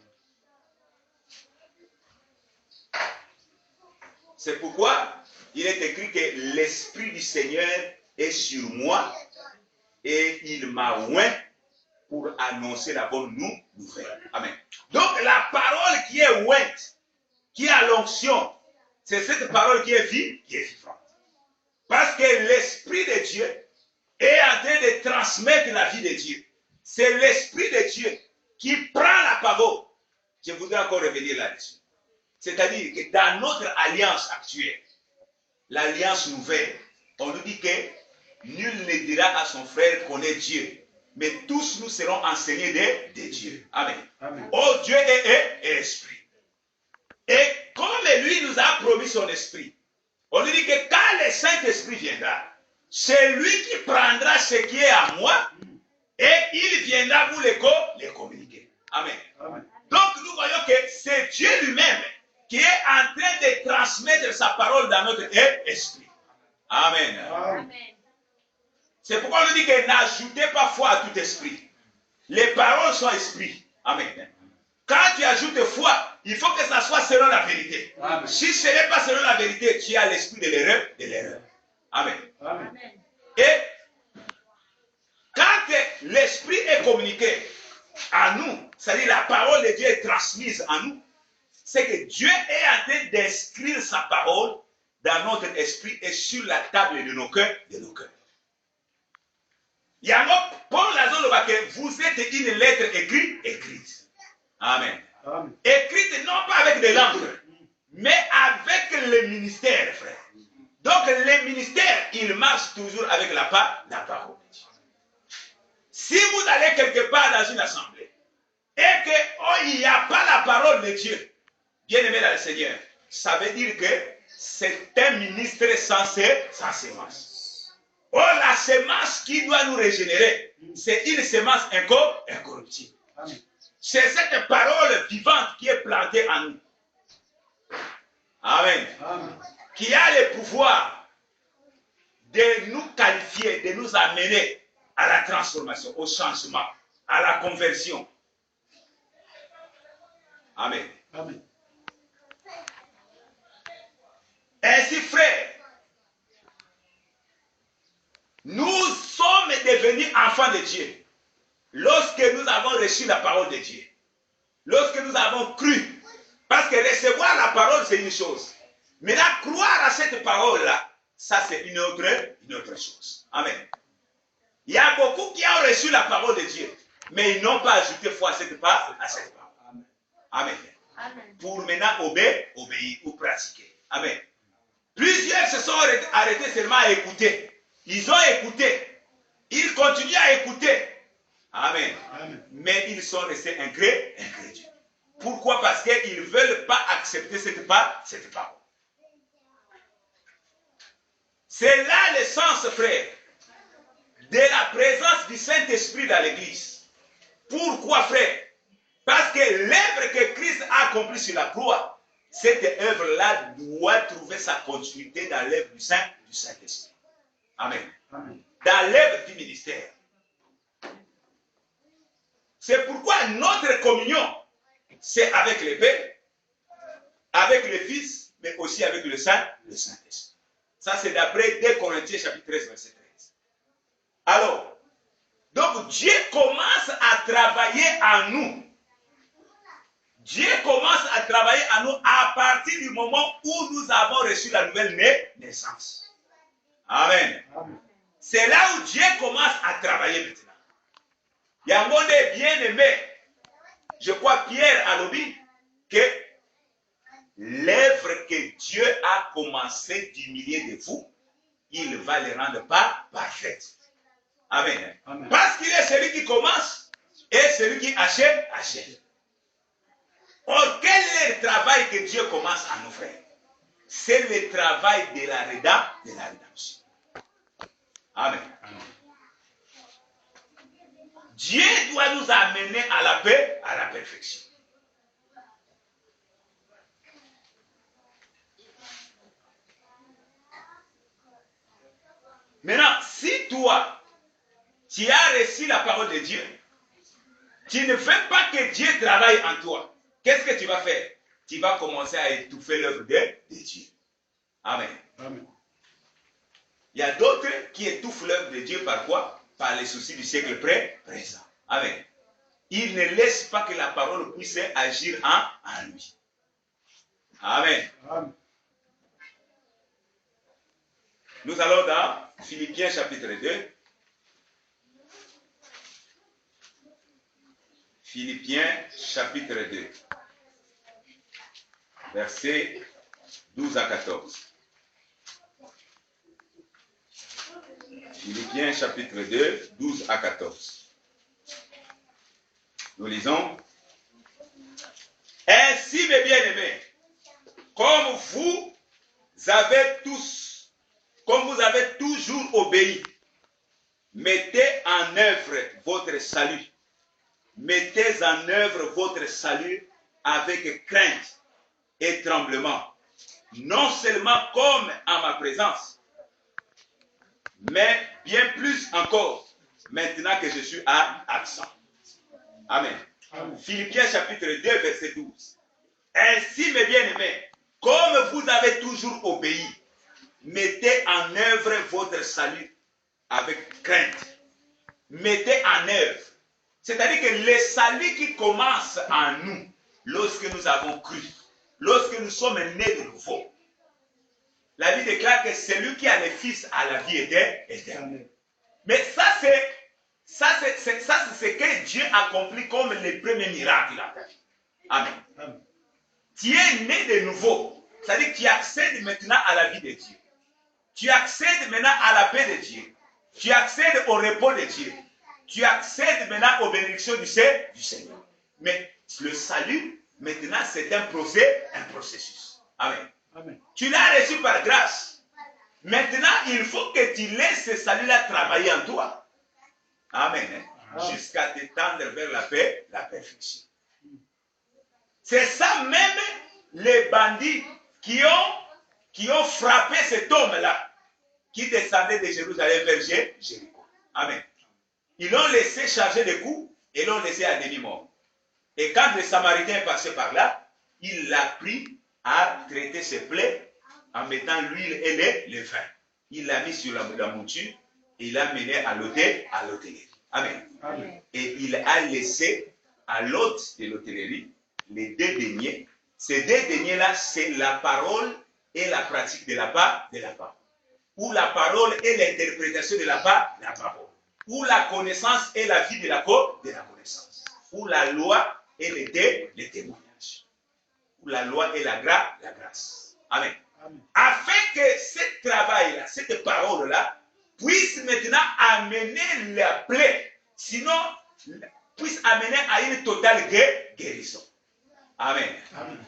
C'est pourquoi il est écrit que l'Esprit du Seigneur est sur moi et il m'a oint pour annoncer la bonne nouvelle. Amen. Donc la parole qui est ointe, qui a l'onction, c'est cette parole qui est vivante. Parce que l'Esprit de Dieu est en train de transmettre la vie de Dieu. C'est l'Esprit de Dieu qui prend la parole. Je voudrais encore revenir là-dessus. C'est-à-dire que dans notre alliance actuelle, l'alliance nouvelle, on nous dit que nul ne dira à son frère qu'on est Dieu, mais tous nous serons enseignés de Dieu. Amen. Amen. Oh, Dieu est esprit. Et comme lui nous a promis son esprit, on lui dit que quand le Saint-Esprit viendra, c'est lui qui prendra ce qui est à moi et il viendra vous les communiquer. Amen. Amen. Donc nous voyons que c'est Dieu lui-même qui est en train de transmettre sa parole dans notre esprit. Amen. Amen. C'est pourquoi on nous dit que n'ajoutez pas foi à tout esprit. Les paroles sont esprit. Amen. Quand tu ajoutes foi, il faut que ça soit selon la vérité. Amen. Si ce n'est pas selon la vérité, tu as l'esprit de l'erreur. Amen. Amen. Et quand l'esprit est communiqué à nous, c'est-à-dire la parole de Dieu est transmise à nous, c'est que Dieu est en train d'inscrire sa parole dans notre esprit et sur la table de nos cœurs. Il y a Paul Lazare que vous êtes une lettre écrite. Amen. Amen. Écrite non pas avec de l'encre, mais avec le ministère, frère. Donc le ministère, il marche toujours avec la parole de Dieu. Si vous allez quelque part dans une assemblée et qu'il n'y a pas la parole de Dieu, bien aimé dans le Seigneur, ça veut dire que c'est un ministre sans sémence. Oh, la sémence qui doit nous régénérer, c'est une sémence incorruptible. C'est cette parole vivante qui est plantée en nous. Amen. Amen. Qui a le pouvoir de nous qualifier, de nous amener à la transformation, au changement, à la conversion. Amen. Amen. Ainsi, frère, nous sommes devenus enfants de Dieu lorsque nous avons reçu la parole de Dieu. Lorsque nous avons cru Parce que recevoir la parole, c'est une chose. Mais là, croire à cette parole-là, ça, c'est une autre chose. Amen. Il y a beaucoup qui ont reçu la parole de Dieu, mais ils n'ont pas ajouté foi à cette parole. Amen. Amen. Pour maintenant obéir ou pratiquer. Amen. Plusieurs se sont arrêtés seulement à écouter. Ils ont écouté. Ils continuent à écouter. Amen. Amen. Mais ils sont restés incrédules. Pourquoi? Parce qu'ils ne veulent pas accepter cette parole. C'est là le sens, frère, de la présence du Saint-Esprit dans l'Église. Pourquoi, frère? Parce que l'œuvre que Christ a accomplie sur la croix, cette œuvre-là doit trouver sa continuité dans l'œuvre du Saint-Esprit. Amen. Amen. Dans l'œuvre du ministère. C'est pourquoi notre communion, c'est avec le Père, avec le Fils, mais aussi avec le Saint-Esprit. Ça, c'est d'après 2 Corinthiens chapitre 13, verset 13. Alors, donc Dieu commence à travailler en nous. Dieu commence à travailler en nous à partir du moment où nous avons reçu la nouvelle naissance. Amen. Amen. C'est là où Dieu commence à travailler maintenant. Yangonde est bien aimé. Je crois Pierre a dit que l'œuvre que Dieu a commencé du milieu de vous, il va les rendre pas parfaites. Amen. Amen. Parce qu'il est celui qui commence et celui qui achève. Or, quel est le travail que Dieu commence à nous faire? C'est le travail de la rédemption. Amen. Amen. Dieu doit nous amener à la paix, à la perfection. Maintenant, si toi, tu as reçu la parole de Dieu, tu ne veux pas que Dieu travaille en toi. Qu'est-ce que tu vas faire? Tu vas commencer à étouffer l'œuvre de Dieu. Amen. Amen. Il y a d'autres qui étouffent l'œuvre de Dieu par quoi? Par les soucis du siècle présent. Amen. Ils ne laissent pas que la parole puisse agir en lui. Amen. Amen. Nous allons dans Philippiens chapitre 2. Philippiens chapitre 2. Versets 12 à 14. Philippiens chapitre 2, 12 à 14. Nous lisons. Ainsi, mes bien-aimés, comme vous avez toujours obéi, mettez en œuvre votre salut. Mettez en œuvre votre salut avec crainte et tremblement, non seulement comme en ma présence, mais bien plus encore, maintenant que je suis absent. Amen. Amen. Philippiens chapitre 2, verset 12. Ainsi, mes bien-aimés, comme vous avez toujours obéi, mettez en œuvre votre salut avec crainte. Mettez en œuvre. C'est-à-dire que le salut qui commence en nous, lorsque nous avons cru, lorsque nous sommes nés de nouveau, la Bible déclare que celui qui a le Fils a la vie éternelle. Mais ça, c'est ce que Dieu accomplit comme le premier miracle. Amen. Amen. Tu es né de nouveau. C'est-à-dire que tu accèdes maintenant à la vie de Dieu. Tu accèdes maintenant à la paix de Dieu. Tu accèdes au repos de Dieu. Tu accèdes maintenant aux bénédictions du Seigneur. Mais le salut, maintenant, c'est un processus. Amen. Amen. Tu l'as reçu par grâce. Maintenant, il faut que tu laisses ce salut-là travailler en toi. Amen. Amen. Jusqu'à t'étendre vers la paix, la perfection. C'est ça même les bandits qui ont frappé cet homme-là, qui descendait de Jérusalem vers Jéricho. Amen. Ils l'ont laissé charger des coups et l'ont laissé à demi-mort. Et quand le Samaritain est passé par là, il l'a pris à traiter ses plaies en mettant l'huile et le vin. Il l'a mis sur la monture et il l'a mené à l'hôtellerie. Amen. Amen. Et il a laissé à l'hôte de l'hôtellerie les 2 deniers Ces deux derniers-là, c'est la parole et la pratique de la parole. Ou la parole et l'interprétation de la parole. Ou la connaissance et la vie de la connaissance. Ou la loi et les témoignages. Ou la loi et la grâce. Amen. Amen. Afin que ce travail-là, cette parole-là, puisse maintenant amener la plaie, sinon, puisse amener à une totale guérison. Amen. Amen.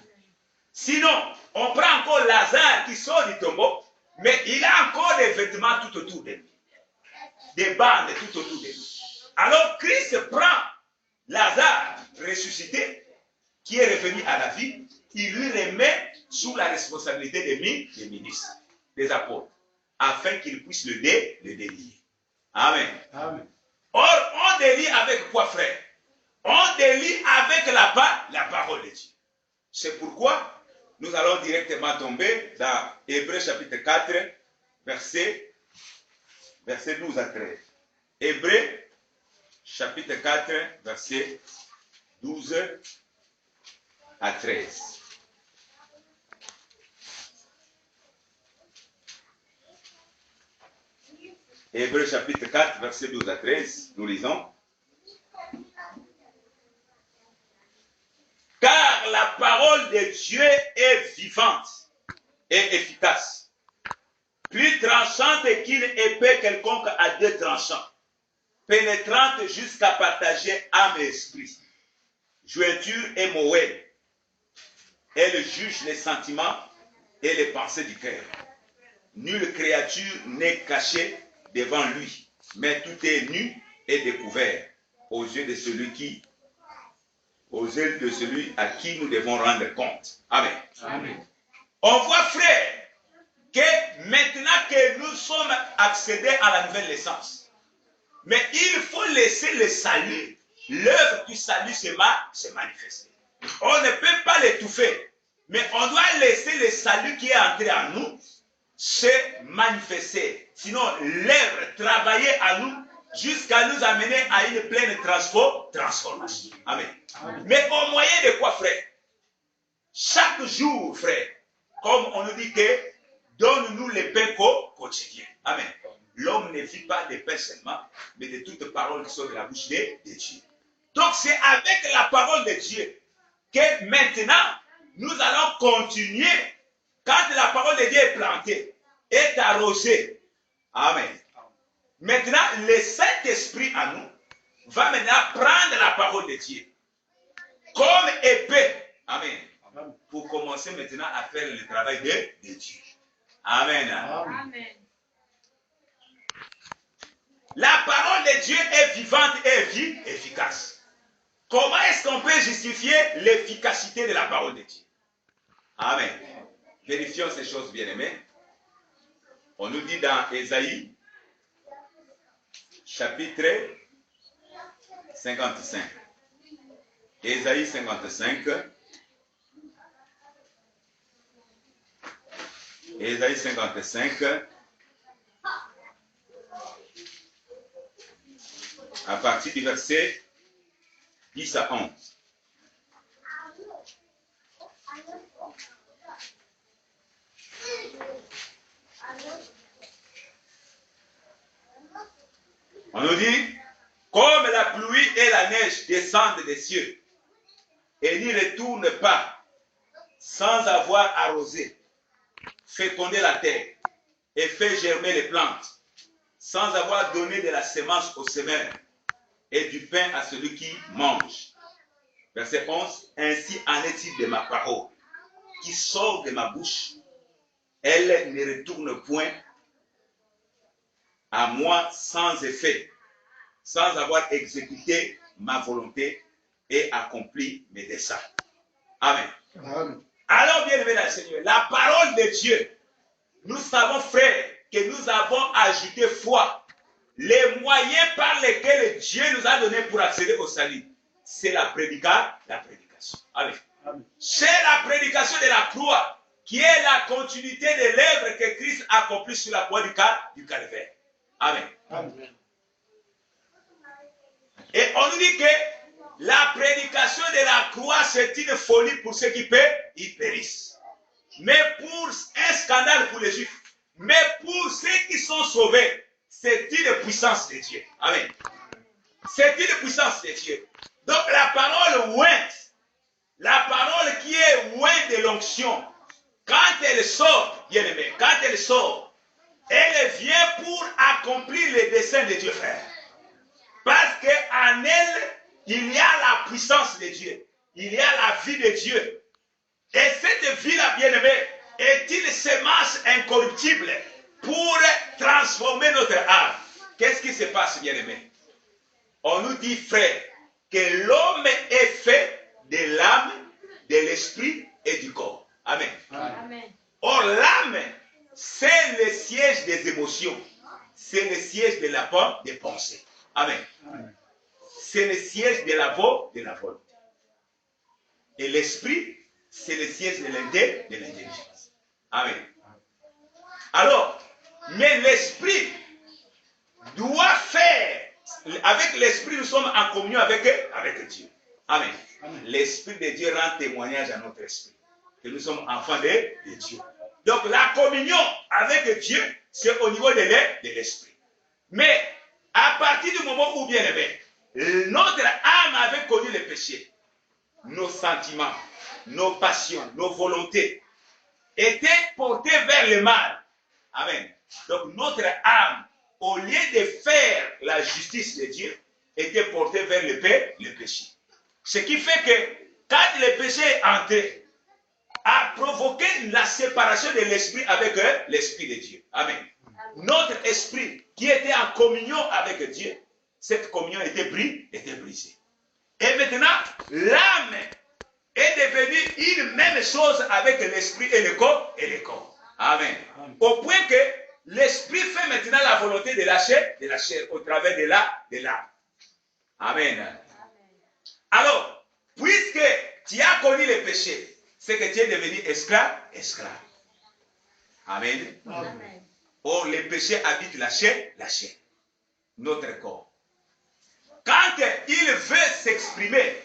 Sinon, on prend encore Lazare qui sort du tombeau, mais il a encore des vêtements tout autour de lui. Des bandes tout autour de lui. Alors Christ prend Lazare ressuscité, qui est revenu à la vie, il lui remet sous la responsabilité des ministres, des apôtres, afin qu'il puisse le délier. Amen. Amen. Or, on délie avec quoi, frère? On délie avec la parole de Dieu. C'est pourquoi nous allons directement tomber dans Hébreux chapitre 4, verset 12 à 13. Hébreux chapitre 4, verset 12 à 13. Hébreux chapitre 4, verset 12 à 13, nous lisons. Car la parole de Dieu est vivante et efficace, plus tranchante qu'une épée quelconque à deux tranchants, pénétrante jusqu'à partager âme et esprit, jointure et moelle. Elle juge les sentiments et les pensées du cœur. Nulle créature n'est cachée devant lui, mais tout est nu et découvert aux yeux de celui à qui nous devons rendre compte. Amen. Amen. On voit, frère, que maintenant que nous sommes accédés à la nouvelle naissance, mais il faut laisser le salut, l'œuvre du salut se manifester. On ne peut pas l'étouffer, mais on doit laisser le salut qui est entré en nous se manifester. Sinon, l'œuvre travailler à nous jusqu'à nous amener à une pleine transformation. Amen. Amen. Mais au moyen de quoi, frère? Chaque jour, frère, comme on nous dit que donne-nous le pain quotidien. Amen. L'homme ne vit pas de pain seulement, mais de toutes paroles qui sont de la bouche de Dieu. Donc c'est avec la parole de Dieu que maintenant nous allons continuer. Quand la parole de Dieu est plantée, est arrosée. Amen. Maintenant, le Saint-Esprit en nous va maintenant prendre la parole de Dieu comme épée. Amen. Pour commencer maintenant à faire le travail de Dieu. Amen. Amen. La parole de Dieu est vivante et efficace. Comment est-ce qu'on peut justifier l'efficacité de la parole de Dieu? Amen. Vérifions ces choses, bien-aimés. On nous dit dans Ésaïe, chapitre 55. Ésaïe 55. Ésaïe 55. À partir du verset 10 à 11. On nous dit, comme la pluie et la neige descendent des cieux et n'y retournent pas sans avoir arrosé, fécondé la terre et fait germer les plantes, sans avoir donné de la semence au semeur et du pain à celui qui mange. Verset 11, ainsi en est-il de ma parole qui sort de ma bouche. Elle ne retourne point à moi sans effet, sans avoir exécuté ma volonté et accompli mes desseins. Amen. Amen. Alors, bien-aimés dans le Seigneur, la parole de Dieu, nous savons, frères, que nous avons ajouté foi. Les moyens par lesquels Dieu nous a donné pour accéder au salut, c'est la prédication. Amen. Amen. C'est la prédication de la croix qui est la continuité de l'œuvre que Christ a accomplie sur la croix du calvaire. Amen. Amen. Et on nous dit que la prédication de la croix, c'est une folie pour ceux qui ils périssent. Mais pour un scandale pour les Juifs. Mais pour ceux qui sont sauvés, c'est une puissance de Dieu. Amen. C'est une puissance de Dieu. Donc la parole ointe, la parole qui est ointe de l'onction, quand elle sort, bien aimé, quand elle sort, elle vient pour accomplir les desseins de Dieu, frère. Parce qu'en elle, il y a la puissance de Dieu. Il y a la vie de Dieu. Et cette vie-là, bien aimé, est une semence incorruptible pour transformer notre âme. Qu'est-ce qui se passe, bien aimé? On nous dit, frère, que l'homme est fait de l'âme, de l'esprit et du corps. Amen. Amen. Or, l'âme, c'est le siège des émotions. C'est le siège de la des pensées. Amen. Amen. C'est le siège de la volonté. Et l'esprit, c'est le siège de l'intelligence. Amen. Alors, mais l'esprit doit faire, avec l'esprit, nous sommes en communion avec Dieu. Amen. L'esprit de Dieu rend témoignage à notre esprit que nous sommes enfants de Dieu. Donc la communion avec Dieu, c'est au niveau de l'esprit. Mais à partir du moment où, bien aimé, notre âme avait connu le péché, nos sentiments, nos passions, nos volontés étaient portés vers le mal. Amen. Donc notre âme, au lieu de faire la justice de Dieu, était portée vers le péché. Ce qui fait que quand le péché est entré, a provoqué la séparation de l'esprit avec l'esprit de Dieu. Amen. Notre esprit qui était en communion avec Dieu, cette communion était brisée. Et maintenant, l'âme est devenue une même chose avec l'esprit et le corps. Amen. Au point que l'esprit fait maintenant la volonté de la chair au travers de l'âme. Amen. Alors, puisque tu as connu le péché, c'est que tu es devenu esclave. Amen. Amen. Or, le péché habite la chair, notre corps. Quand il veut s'exprimer,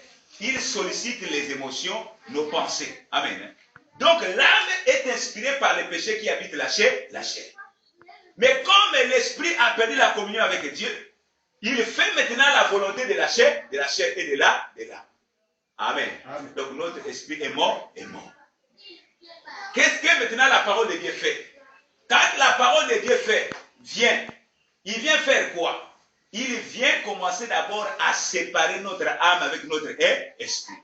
il sollicite les émotions, nos pensées. Amen. Donc, l'âme est inspirée par le péché qui habite la chair. Mais comme l'esprit a perdu la communion avec Dieu, il fait maintenant la volonté de la chair et de l'âme. Amen. Amen. Donc notre esprit est mort. Qu'est-ce que maintenant la parole de Dieu fait? Quand la parole de Dieu vient, il vient faire quoi? Il vient commencer d'abord à séparer notre âme avec notre esprit.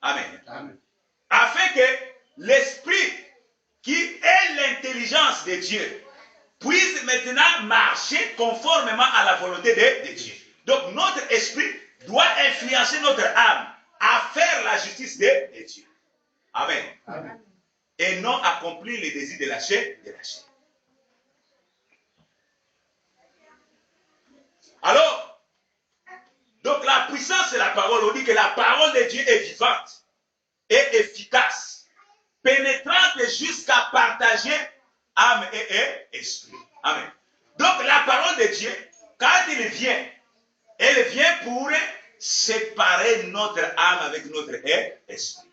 Amen. Amen. Afin que l'esprit, qui est l'intelligence de Dieu, puisse maintenant marcher conformément à la volonté de Dieu. Donc notre esprit doit influencer notre âme à faire la justice de Dieu. Amen. Amen. Et non accomplir les désirs de la chair. Alors, donc la puissance de la parole, on dit que la parole de Dieu est vivante et efficace, pénétrante jusqu'à partager âme et esprit. Amen. Donc la parole de Dieu, quand elle vient pour séparer notre âme avec notre esprit.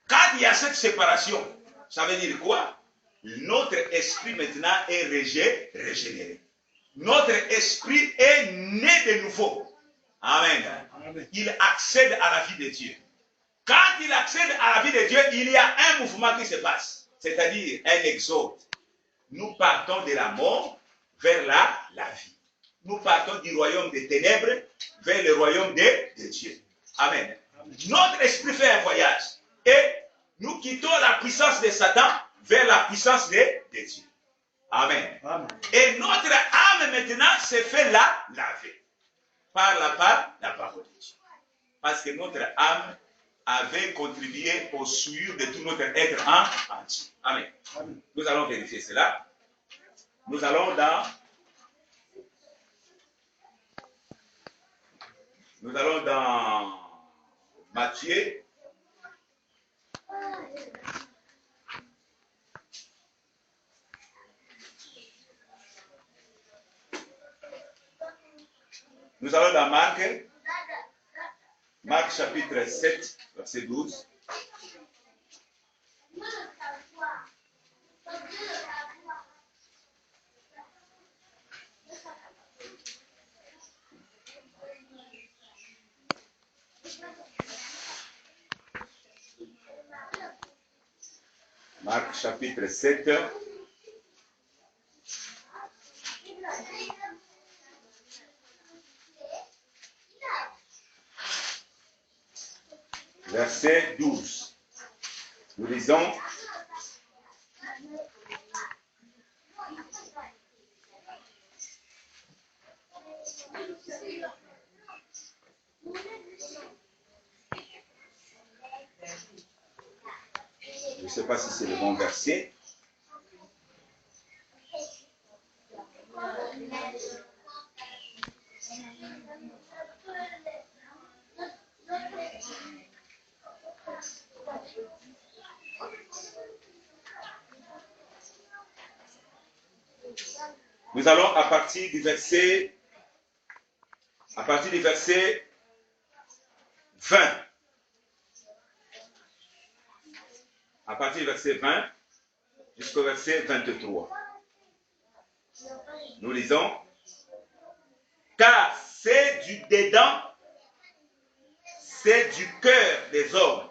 Quand il y a cette séparation, ça veut dire quoi? Notre esprit maintenant est régénéré. Notre esprit est né de nouveau. Amen. Amen. Il accède à la vie de Dieu. Quand il accède à la vie de Dieu, il y a un mouvement qui se passe, c'est-à-dire un exode. Nous partons de la mort vers la vie. Nous partons du royaume des ténèbres vers le royaume de Dieu. Amen. Notre esprit fait un voyage et nous quittons la puissance de Satan vers la puissance de Dieu. Amen. Amen. Et notre âme maintenant se fait laver par la parole de Dieu. Parce que notre âme avait contribué au souillure de tout notre être entier. Amen. Amen. Nous allons vérifier cela. Nous allons dans Matthieu. Nous allons dans Marc. Marc chapitre 7, verset 12. Marc chapitre 7. Verset 12. Nous lisons. Je ne sais pas si c'est le bon verset. Nous allons à partir du verset 20. À partir du verset 20 jusqu'au verset 23. Nous lisons. Car c'est du dedans, c'est du cœur des hommes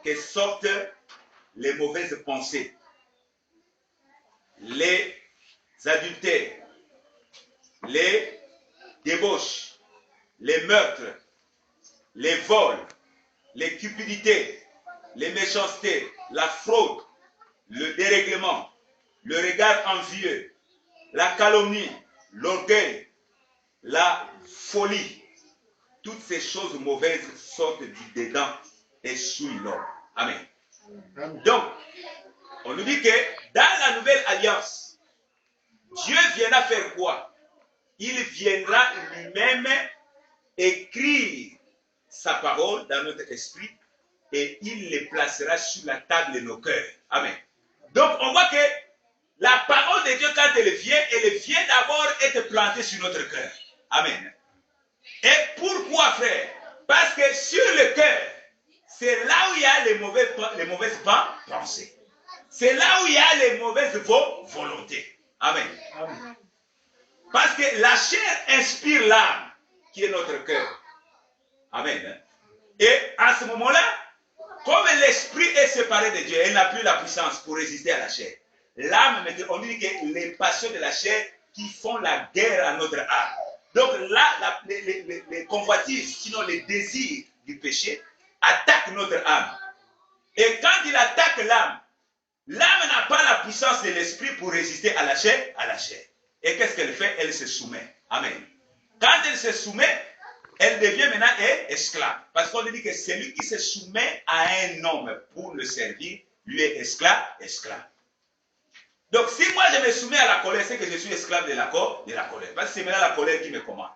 que sortent les mauvaises pensées, les adultères, les débauches, les meurtres, les vols, les cupidités, les méchancetés, la fraude, le dérèglement, le regard envieux, la calomnie, l'orgueil, la folie. Toutes ces choses mauvaises sortent du dedans et souillent l'homme. Amen. Donc, on nous dit que dans la nouvelle alliance, Dieu viendra faire quoi? Il viendra lui-même écrire sa parole dans notre esprit et il les placera sur la table de nos cœurs. Amen. Donc, on voit que la parole de Dieu, quand elle vient d'abord être plantée sur notre cœur. Amen. Et pourquoi, frère? Parce que sur le cœur, c'est là où il y a les mauvaises pensées. C'est là où il y a les mauvaises volontés. Amen. Amen. Parce que la chair inspire l'âme, qui est notre cœur. Amen. Et à ce moment-là, comme l'esprit est séparé de Dieu, elle n'a plus la puissance pour résister à la chair. L'âme, on dit que les passions de la chair qui font la guerre à notre âme. Donc là, les convoitises, sinon les désirs du péché, attaquent notre âme. Et quand il attaque l'âme n'a pas la puissance de l'esprit pour résister à la chair. Et qu'est-ce qu'elle fait? Elle se soumet. Amen. Quand elle se soumet, elle devient maintenant esclave. Parce qu'on dit que celui qui se soumet à un homme pour le servir, lui est esclave. Donc si moi je me soumets à la colère, c'est que je suis esclave de la colère. Parce que c'est maintenant la colère qui me commande.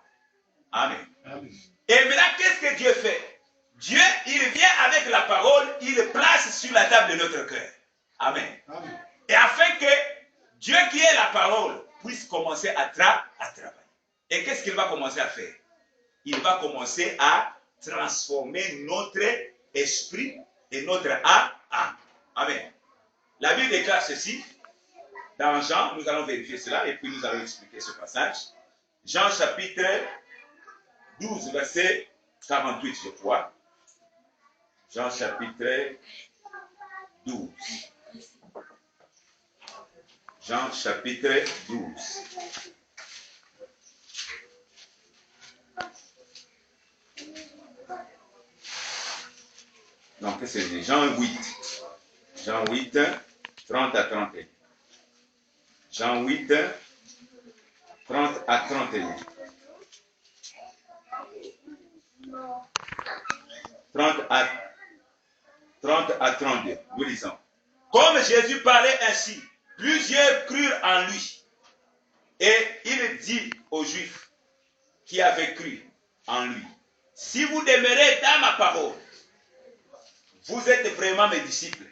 Amen. Amen. Et maintenant, qu'est-ce que Dieu fait? Dieu, il vient avec la parole, il place sur la table de notre cœur. Amen. Amen. Et afin que Dieu qui est la parole puisse commencer à travailler. Et qu'est-ce qu'il va commencer à faire? Il va commencer à transformer notre esprit et notre âme. Amen. La Bible déclare ceci. Dans Jean, nous allons vérifier cela et puis nous allons expliquer ce passage. Jean chapitre 12, verset 48, je crois. Jean chapitre 12. Jean chapitre 12. Donc, qu'est-ce que c'est? Jean 8. Jean 8, 30 à 31. Jean 8, 30 à 31. 30 à 32. Nous lisons. Comme Jésus parlait ainsi, plusieurs crurent en lui. Et il dit aux Juifs qui avaient cru en lui, si vous demeurez dans ma parole, vous êtes vraiment mes disciples.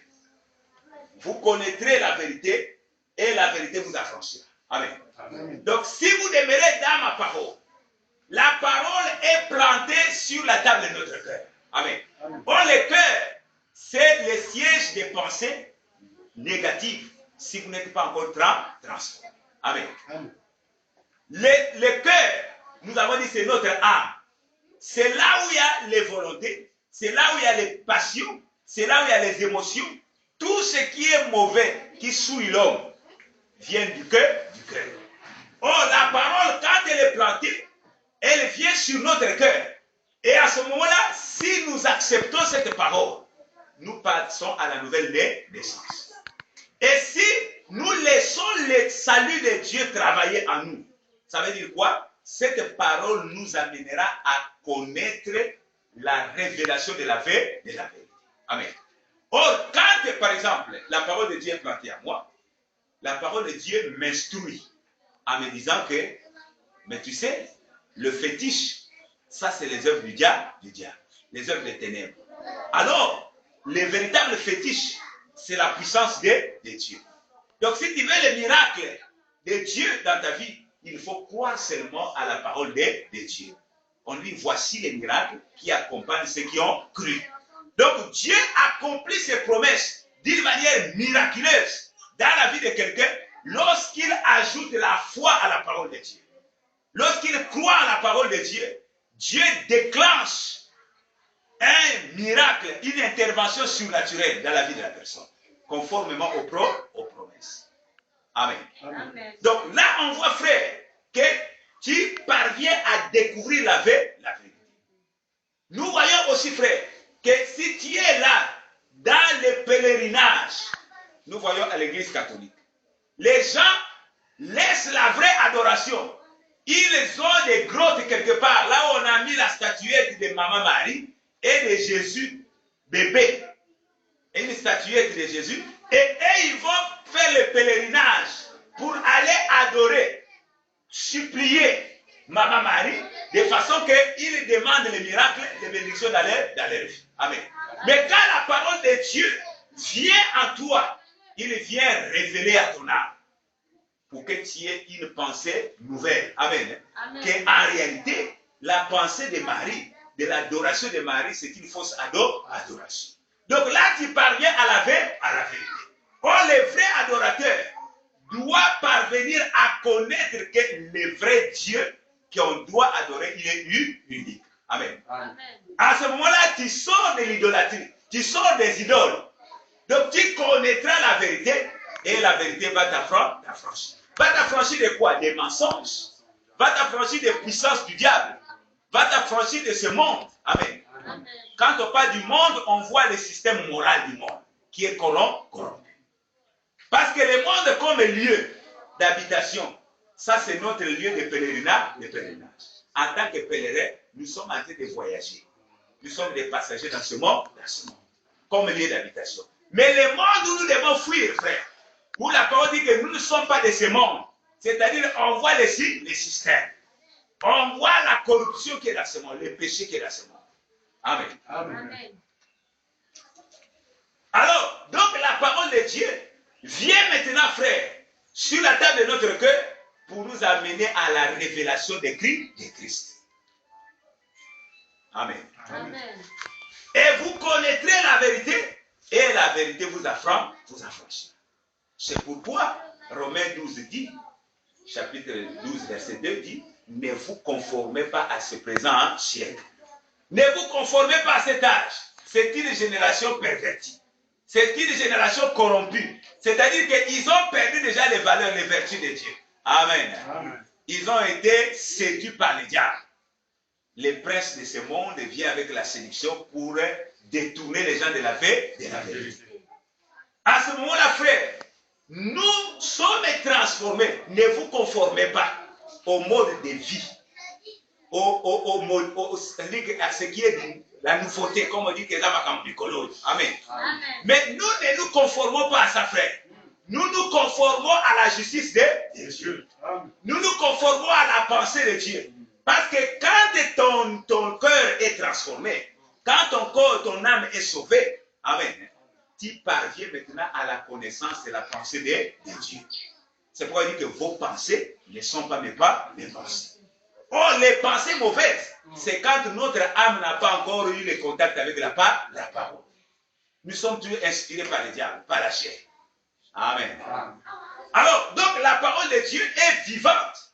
Vous connaîtrez la vérité et la vérité vous affranchira. Amen. Amen. Donc si vous demeurez dans ma parole, la parole est plantée sur la table de notre cœur. Amen. Or, le cœur, c'est le siège des pensées négatives si vous n'êtes pas encore transformé. Amen. Le cœur, nous avons dit, c'est notre âme. C'est là où il y a les volontés, c'est là où il y a les passions, c'est là où il y a les émotions. Tout ce qui est mauvais, qui souille l'homme, vient du cœur, du cœur. Or, la parole, quand elle est plantée, elle vient sur notre cœur. Et à ce moment-là, si nous acceptons cette parole, nous passons à la nouvelle naissance. Et si nous laissons le salut de Dieu travailler en nous, ça veut dire quoi? Cette parole nous amènera à connaître la révélation de la vérité. Amen. Or, quand, par exemple, la parole de Dieu est plantée à moi, la parole de Dieu m'instruit en me disant que, mais tu sais, le fétiche, ça c'est les œuvres du diable, les œuvres des ténèbres. Alors, le véritable fétiche, c'est la puissance de Dieu. Donc, si tu veux le miracle de Dieu dans ta vie, il faut croire seulement à la parole de Dieu. On dit, voici les miracles qui accompagnent ceux qui ont cru. Donc, Dieu accomplit ses promesses d'une manière miraculeuse dans la vie de quelqu'un lorsqu'il ajoute la foi à la parole de Dieu. Lorsqu'il croit à la parole de Dieu, Dieu déclenche un miracle, une intervention surnaturelle dans la vie de la personne, conformément aux promesses. Amen. Amen. Donc là, on voit, frère, que tu parviens à découvrir la vérité. Nous voyons aussi, frère, que si tu es là, dans le pèlerinage, nous voyons à l'église catholique, les gens laissent la vraie adoration. Ils ont des grottes quelque part, là où on a mis la statuette de Maman Marie et de Jésus bébé. Et une statuette de Jésus. Et ils vont faire le pèlerinage pour aller adorer, supplier Maman Marie, de façon qu'ils demandent les miracles, les bénédictions dans leur vie. Amen. Mais quand la parole de Dieu vient en toi, il vient révéler à ton âme pour que tu aies une pensée nouvelle. Amen. Amen. Qu'en réalité, la pensée de Marie, de l'adoration de Marie, c'est une fausse adoration. Donc là, tu parviens à la vérité. Or, le vrai adorateur doit parvenir à connaître que le vrai Dieu qu'on doit adorer, il est unique. Amen. Amen. À ce moment-là, tu sors de l'idolâtrie, tu sors des idoles. Donc, tu connaîtras la vérité et la vérité va t'affranchir. Va t'affranchir de quoi? Des mensonges. Va t'affranchir des puissances du diable. Va t'affranchir de ce monde. Amen. Amen. Quand on parle du monde, on voit le système moral du monde qui est corrompu. Parce que le monde comme lieu d'habitation, ça c'est notre lieu de pèlerinage. En tant que pèlerins, nous sommes en train de voyager. Nous sommes des passagers dans ce monde, comme lieu d'habitation. Mais le monde où nous devons fuir, frère, où la parole dit que nous ne sommes pas de ce monde, c'est-à-dire on voit les systèmes, on voit la corruption qui est dans ce monde, le péché qui est dans ce monde. Amen. Amen. Alors, donc la parole de Dieu vient maintenant, frère, sur la table de notre cœur pour nous amener à la révélation de Christ. Amen. Amen. Et vous connaîtrez la vérité et la vérité vous affranchira. C'est pourquoi Romains 12 dit, chapitre 12, verset 2 dit, ne vous conformez pas à ce présent siècle. Ne vous conformez pas à cet âge. C'est une génération pervertie. C'est une génération corrompue. C'est-à-dire qu'ils ont perdu déjà les valeurs, les vertus de Dieu. Amen. Amen. Ils ont été séduits par le diable. Les princes de ce monde viennent avec la séduction pour détourner les gens de la vérité. À ce moment-là, frère, nous sommes transformés. Ne vous conformez pas au mode de vie, à ce qui est la nouveauté, comme on dit que c'est un Amen. Amen. Mais nous ne nous conformons pas à ça, frère. Nous nous conformons à la justice de Dieu. Nous nous conformons à la pensée de Dieu. Parce que quand ton cœur est transformé, quand ton âme est sauvée, amen, tu parviens maintenant à la connaissance de la pensée de Dieu. C'est pourquoi il dit que vos pensées ne sont pas mes pensées. Or, les pensées mauvaises, c'est quand notre âme n'a pas encore eu le contact avec la parole. Nous sommes tous inspirés par le diable, par la chair. Amen. Alors, donc la parole de Dieu est vivante.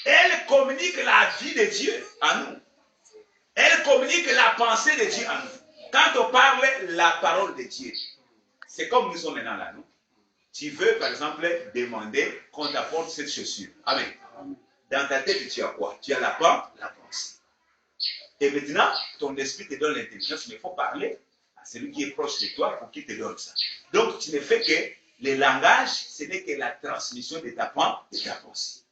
Elle communique la vie de Dieu à nous. Elle communique la pensée de Dieu à nous. Quand on parle la parole de Dieu, c'est comme nous sommes maintenant là, non? Tu veux, par exemple, demander qu'on t'apporte cette chaussure. Amen. Dans ta tête, tu as quoi? Tu as la pensée. Et maintenant, ton esprit te donne l'intelligence, mais il faut parler à celui qui est proche de toi pour qu'il te donne ça. Donc, tu ne fais que le langage, ce n'est que la transmission de ta pensée.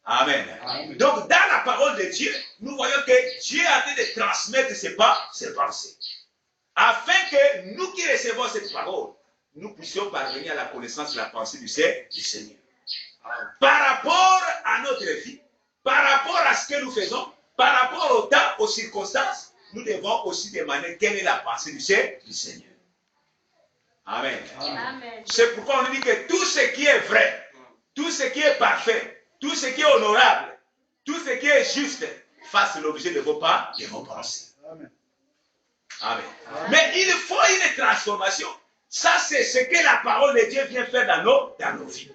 Amen. Amen. Donc, dans la parole de Dieu, nous voyons que Dieu a été de transmettre ses pensées. Afin que nous qui recevons cette parole, nous puissions parvenir à la connaissance de la pensée du Seigneur. Par rapport à notre vie, par rapport à ce que nous faisons, par rapport au temps, aux circonstances, nous devons aussi demander quelle est la pensée du Seigneur. Amen. Amen. C'est pourquoi on nous dit que tout ce qui est vrai, tout ce qui est parfait, tout ce qui est honorable, tout ce qui est juste, fasse l'objet de vos pensées. Amen. Amen. Amen. Mais il faut une transformation. Ça, c'est ce que la parole de Dieu vient faire dans nos vies.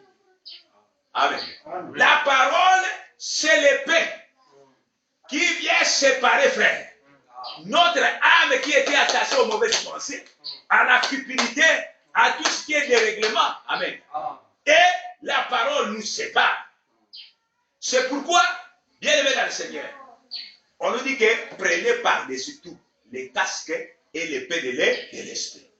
Amen. Amen. La parole, c'est l'épée qui vient séparer, frère, notre âme qui était attachée aux mauvaises pensées, à la cupidité, à tout ce qui est dérèglement. Amen. Et la parole nous sépare. C'est pourquoi, bien aimé dans le Seigneur, on nous dit que prenez par-dessus tout les casques et l'épée de l'esprit.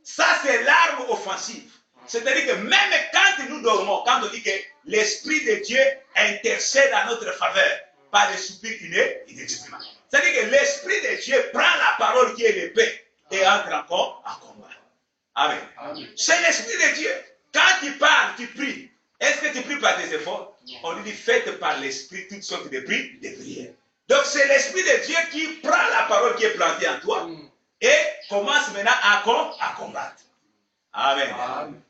Ça, c'est l'arme offensive. C'est-à-dire que même quand nous dormons, quand on dit que l'Esprit de Dieu intercède en notre faveur par les soupirs inexprimables. C'est-à-dire que l'Esprit de Dieu prend la parole qui est l'épée et entre encore en combat. Amen. Amen. C'est l'Esprit de Dieu. Quand tu parles, tu pries. Est-ce que tu pries par tes efforts? On lui dit faites par l'Esprit toutes sortes de prières. Donc c'est l'Esprit de Dieu qui prend la parole qui est plantée en toi et commence maintenant à combattre. Amen. Amen.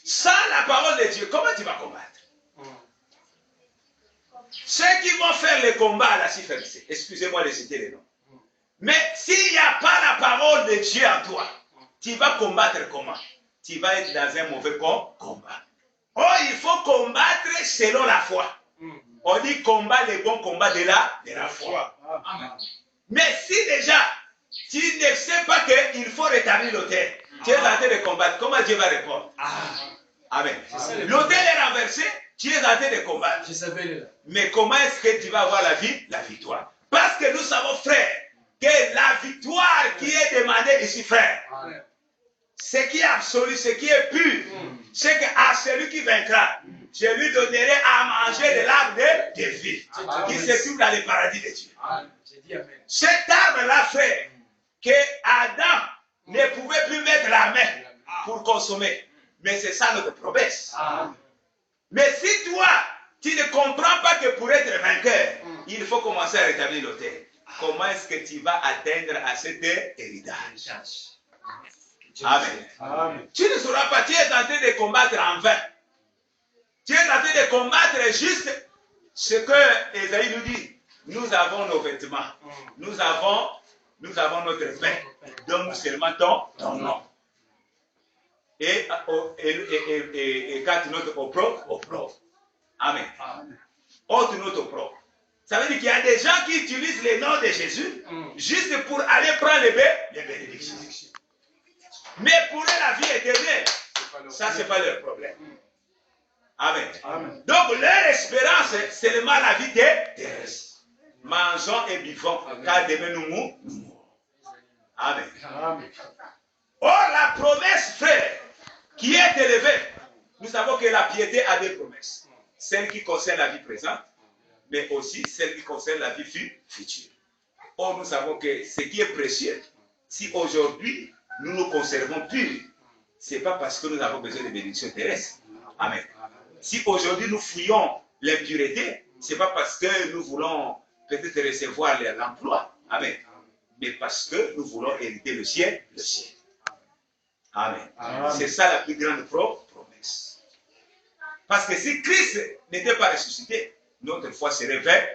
Sans la parole de Dieu, comment tu vas combattre? Ceux qui vont faire le combat là, si frères, excusez-moi de citer les noms. Mais s'il n'y a pas la parole de Dieu en toi, tu vas combattre comment? Tu vas être dans un mauvais combat. Oh, il faut combattre selon la foi. On dit combat, le bon combat de la foi. Amen. Mais si déjà, tu ne sais pas qu'il faut rétablir l'autel, tu es en train de combattre, comment Dieu va répondre? Amen. L'autel est renversé, tu es en train de combattre. Mais comment est-ce que tu vas avoir la victoire? Parce que nous savons, frère, que la victoire qui est demandée ici, frère, ce qui est absolu, ce qui est pur, c'est qu'à celui qui vaincra, je lui donnerai à manger de l'arbre de vie qui se trouve dans le paradis de Dieu. Cette arbre-là, frère, que Adam ne pouvait plus mettre la main pour consommer. Mais c'est ça notre promesse. Mais si toi, tu ne comprends pas que pour être vainqueur, il faut commencer à rétablir l'autel. Comment est-ce que tu vas atteindre à cet héritage? Amen. Amen. Tu ne sauras pas, tu es en train de combattre en vain. Tu es en train de combattre juste ce que Ésaïe nous dit. Nous avons nos vêtements. Nous avons notre pain. Donne-nous seulement ton nom. Et quand notre opprobre. Amen. Ôte notre opprobre. Ça veut dire qu'il y a des gens qui utilisent le nom de Jésus juste pour aller prendre les bénédictions. Mais pour eux, la vie éternelle, ça, ce n'est pas leur problème. Amen. Amen. Donc, leur espérance, c'est seulement la vie terrestre. Mangeons et buvons, car demain nous mourrons. Amen. Amen. Or, la promesse, frère, qui est élevée, nous savons que la piété a des promesses. Celle qui concerne la vie présente, mais aussi celle qui concerne la vie future. Or, nous savons que ce qui est précieux, si aujourd'hui nous nous conservons purs, ce n'est pas parce que nous avons besoin de bénédictions terrestres. Amen. Si aujourd'hui nous fuyons l'impureté, ce n'est pas parce que nous voulons peut-être recevoir l'emploi. Amen. Mais parce que nous voulons hériter le ciel. Amen. Amen. C'est ça la plus grande promesse. Parce que si Christ n'était pas ressuscité, notre foi serait vaine.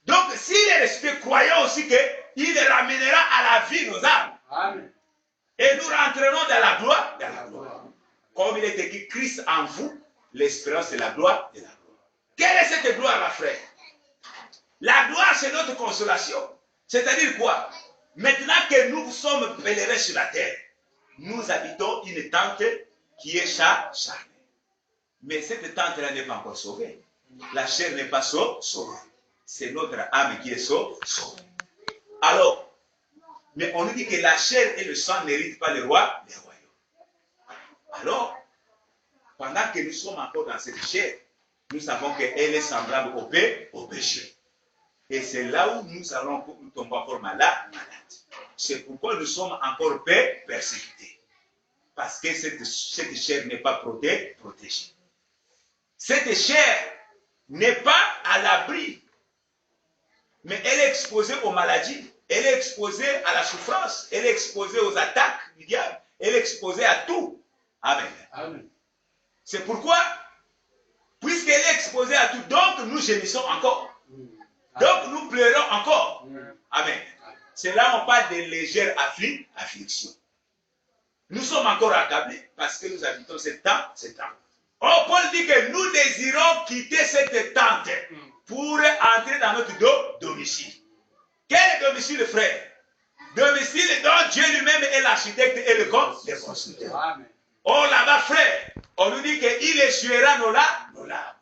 Donc, s'il est resté croyant aussi qu'il ramènera à la vie nos âmes. Amen. Et nous rentrerons dans la gloire. Comme il est écrit, Christ en vous, l'espérance de la gloire. Quelle est cette gloire, ma frère? La gloire, c'est notre consolation. C'est-à-dire quoi? Maintenant que nous sommes pèlerins sur la terre, nous habitons une tente qui est charnée. Mais cette tente-là n'est pas encore sauvée. La chair n'est pas sauvée. C'est notre âme qui est sauvée. Alors, mais on nous dit que la chair et le sang n'héritent pas les royaumes. Alors, pendant que nous sommes encore dans cette chair, nous savons qu'elle est semblable au péché. Et c'est là où nous allons nous tomber encore malades. C'est pourquoi nous sommes encore persécutés. Parce que cette chair n'est pas protégée. Cette chair n'est pas à l'abri. Mais elle est exposée aux maladies. Elle est exposée à la souffrance. Elle est exposée aux attaques du diable. Elle est exposée à tout. Amen. Amen. C'est pourquoi, puisqu'elle est exposée à tout, donc nous gémissons encore. Donc nous pleurons encore. Amen. C'est là où on parle de légère affliction. Nous sommes encore accablés parce que nous habitons cette tente. Oh, Paul dit que nous désirons quitter cette tente pour entrer dans notre domicile. Quel est le domicile, frère? Domicile dont Dieu lui-même est l'architecte et le constructeur. Oh, là-bas, frère, on nous dit qu'il essuiera nos larmes.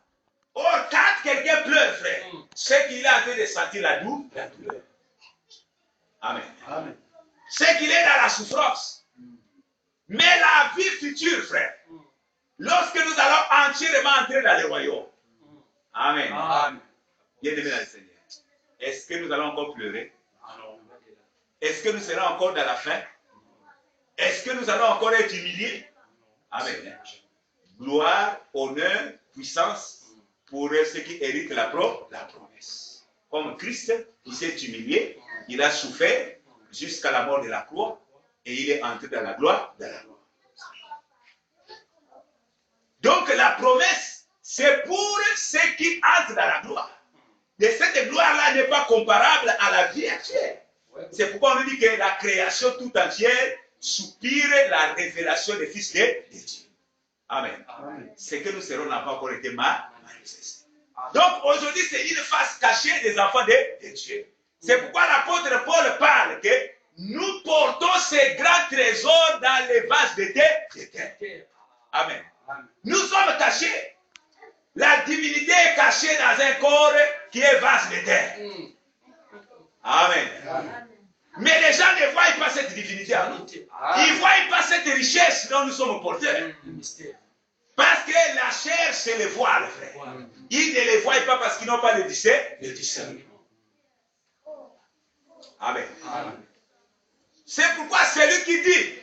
Or, quand quelqu'un pleure, frère, c'est qu'il est en train de sentir la douleur. Amen. C'est qu'il est dans la souffrance. Mais la vie future, frère, lorsque nous allons entièrement entrer dans le royaume. Amen. Bien-aimé dans le Seigneur. Est-ce que nous allons encore pleurer? Est-ce que nous serons encore dans la faim? Est-ce que nous allons encore être humiliés? Amen. Gloire, honneur, puissance pour ceux qui héritent la promesse. Comme Christ, il s'est humilié, il a souffert jusqu'à la mort de la croix et il est entré dans la gloire. Donc la promesse, c'est pour ceux qui entrent dans la gloire. Et cette gloire-là n'est pas comparable à la vie actuelle. C'est pourquoi on nous dit que la création tout entière soupire la révélation des fils de Dieu. Amen. C'est que nous serons n'a pas encore été manifestés. Donc aujourd'hui, c'est une face cachée des enfants de Dieu. C'est pourquoi l'apôtre Paul parle que nous portons ces grands trésors dans les vases de terre. Amen. Nous sommes cachés. La divinité est cachée dans un corps qui est vase de terre. Amen. Mais les gens ne voient pas cette divinité en nous. Ils ne voient pas cette richesse dont nous sommes porteurs. Parce que la chair, c'est le voile, frère. Ils ne les voient pas parce qu'ils n'ont pas le discernement. Amen. C'est pourquoi celui qui dit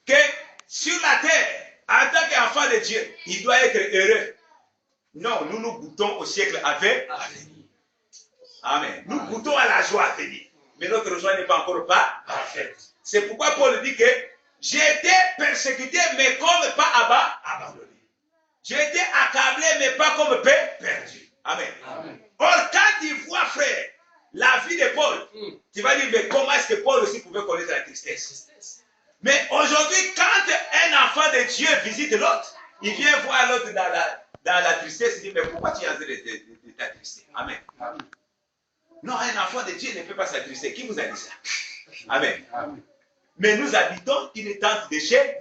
que sur la terre, en tant qu'enfant de Dieu, il doit être heureux. Non, nous nous goûtons au siècle à venir. Amen. Nous goûtons à la joie à venir. Mais notre joie n'est pas encore parfaite. C'est pourquoi Paul dit que j'ai été persécuté, mais comme pas abandonné. J'ai été accablé, mais pas comme perdu. Amen. Or, quand tu vois, frère, la vie de Paul, tu vas dire, mais comment est-ce que Paul aussi pouvait connaître la tristesse? Mais aujourd'hui, quand un enfant de Dieu visite l'autre, il vient voir l'autre dans la tristesse, il dit, mais pourquoi tu es en train de t'attrister? Amen. Non, un enfant de Dieu ne peut pas s'attrister. Qui vous a dit ça? Amen. Mais nous habitons une tente de chair.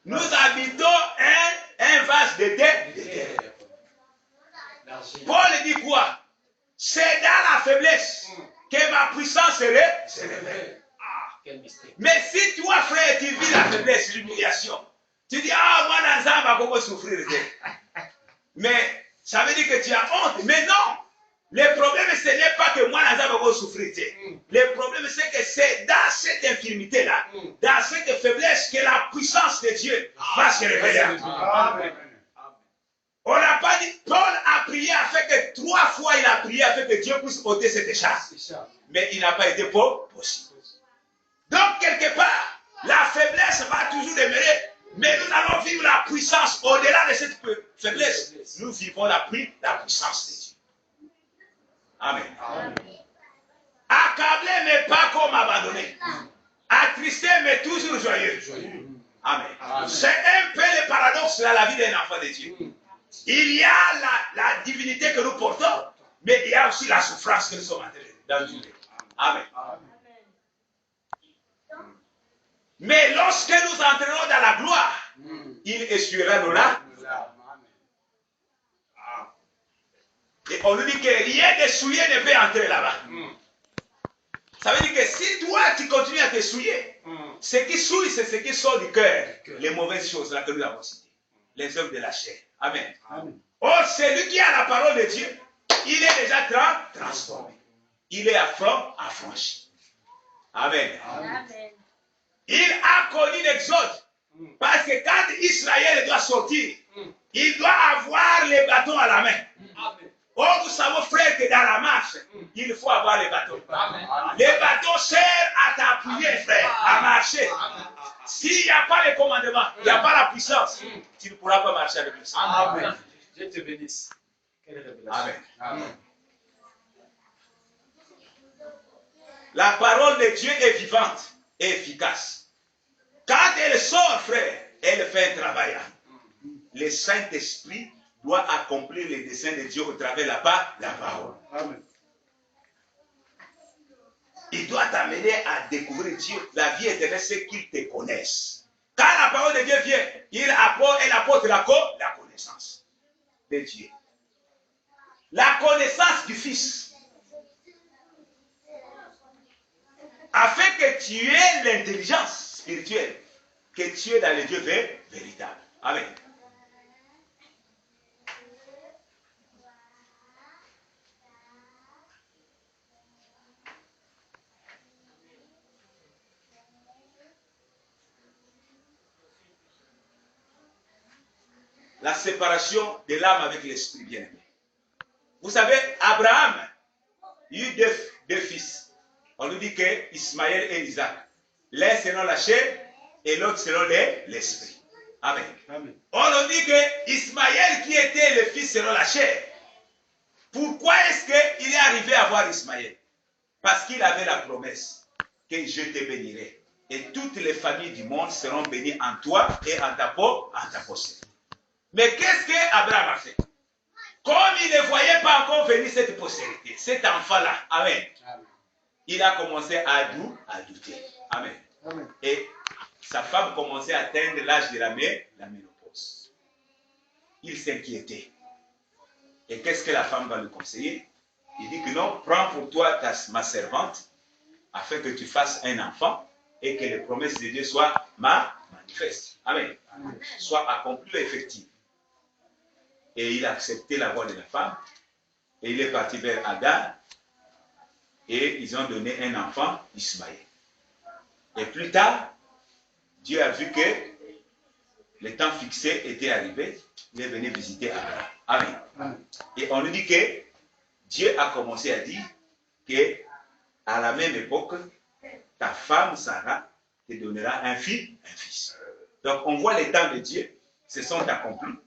Nous habitons un vase de terre. Paul dit quoi? C'est dans la faiblesse que ma puissance se révèle. Mais si toi, frère, tu vis la faiblesse, l'humiliation, tu dis, ah, moi, dans un comment souffrir. Mais ça veut dire que tu as honte. Mais non! Le problème, ce n'est pas que moi, dans un comment souffrir. Le problème, c'est que c'est dans cette infirmité-là, dans cette faiblesse, que la puissance de Dieu va se révéler. Amen. On n'a pas dit, Paul a prié afin que 3 fois il a prié afin que Dieu puisse ôter cette charge. Mais il n'a pas été possible. Donc, quelque part, la faiblesse va toujours demeurer. Mais nous allons vivre la puissance au-delà de cette faiblesse. Nous vivons la puissance de Dieu. Amen. Accablé, mais pas comme abandonné. Attristé, mais toujours joyeux. Amen. C'est un peu le paradoxe dans la vie d'un enfant de Dieu. Il y a la divinité que nous portons, mais il y a aussi la souffrance que nous sommes en train d'endurer. Amen. Mais lorsque nous entrerons dans la gloire, il essuiera nos larmes. Et on nous dit que rien de souillé ne peut entrer là-bas. Ça veut dire que si toi tu continues à te souiller, ce qui souille, c'est ce qui sort du cœur, les mauvaises choses là que nous avons citées, les œuvres de la chair. Amen. Or, celui qui a la parole de Dieu, il est déjà transformé. Il est affranchi. Amen. Il a connu l'exode. Parce que quand Israël doit sortir, il doit avoir les bâtons à la main. Or, nous savons, frère, que dans la marche, il faut avoir les bâtons. Les bâtons servent à t'appuyer, frère, à marcher. S'il n'y a pas le commandement, il n'y a pas la puissance, tu ne pourras pas marcher avec le Seigneur. Amen. Dieu te bénisse. Amen. La parole de Dieu est vivante et efficace. Quand elle sort, frère, elle fait un travail. Le Saint-Esprit doit accomplir les desseins de Dieu au travers de la parole. Amen. Il doit t'amener à découvrir Dieu. La vie éternelle, c'est qu'il te connaisse. Quand la parole de Dieu vient, elle apporte la connaissance de Dieu. La connaissance du Fils. Afin que tu aies l'intelligence spirituelle, que tu es dans le Dieu véritable. Amen. La séparation de l'âme avec l'esprit bien-aimé. Vous savez, Abraham, il y a eu deux fils. On nous dit que Ismaël et Isaac. L'un selon la chair et l'autre selon l'esprit. Amen. Amen. On nous dit que Ismaël qui était le fils selon la chair. Pourquoi est-ce qu'il est arrivé à voir Ismaël? Parce qu'il avait la promesse que je te bénirai. Et toutes les familles du monde seront bénies en toi et en ta postérité. Mais qu'est-ce qu'Abraham a fait? Comme il ne voyait pas encore venir cette postérité, cet enfant-là, amen, il a commencé à douter. Amen. Amen. Et sa femme commençait à atteindre l'âge de la ménopause. Il s'inquiétait. Et qu'est-ce que la femme va lui conseiller? Il dit que non, prends pour toi ma servante, afin que tu fasses un enfant et que les promesses de Dieu soient manifestes. Amen. Amen. Soient accomplies et effectives. Et il a accepté la voix de la femme. Et il est parti vers Agar. Et ils ont donné un enfant, Ismaël. Et plus tard, Dieu a vu que le temps fixé était arrivé. Il est venu visiter Abraham. Amen. Amen. Et on nous dit que Dieu a commencé à dire que à la même époque, ta femme Sarah te donnera un fils. Donc on voit les temps de Dieu se sont accomplis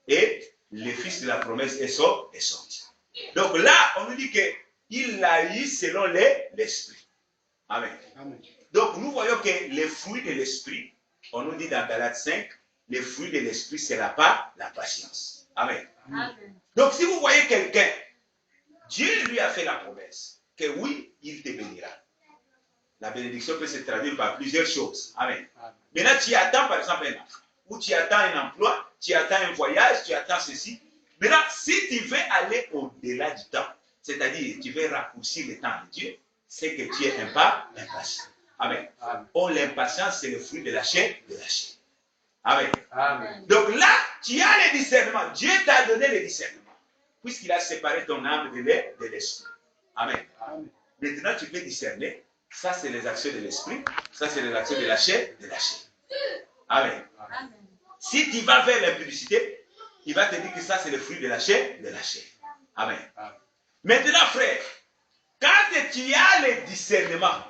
et le fils de la promesse est sorti. Donc là, on nous dit qu'il l'a eu selon l'esprit. Amen. Amen. Donc nous voyons que les fruits de l'esprit, on nous dit dans Galates 5, les fruits de l'esprit, c'est la patience. Amen. Amen. Donc si vous voyez quelqu'un, Dieu lui a fait la promesse que oui, il te bénira. La bénédiction peut se traduire par plusieurs choses. Amen. Amen. Maintenant, tu attends par exemple un enfant, ou tu attends un emploi, tu attends un voyage, tu attends ceci. Maintenant, si tu veux aller au-delà du temps, c'est-à-dire tu veux raccourcir le temps de Dieu, c'est que tu es impatient. Amen. Amen. Or, l'impatience, c'est le fruit de la chair. Amen. Amen. Donc là, tu as le discernement. Dieu t'a donné le discernement, puisqu'il a séparé ton âme de l'esprit. Amen. Amen. Maintenant, tu peux discerner. Ça, c'est les actions de l'esprit. Ça, c'est les actions de la chair. Amen. Amen. Si tu vas vers l'impudicité, il va te dire que ça, c'est le fruit de la chair. Amen. Amen. Maintenant, frère, quand tu as le discernement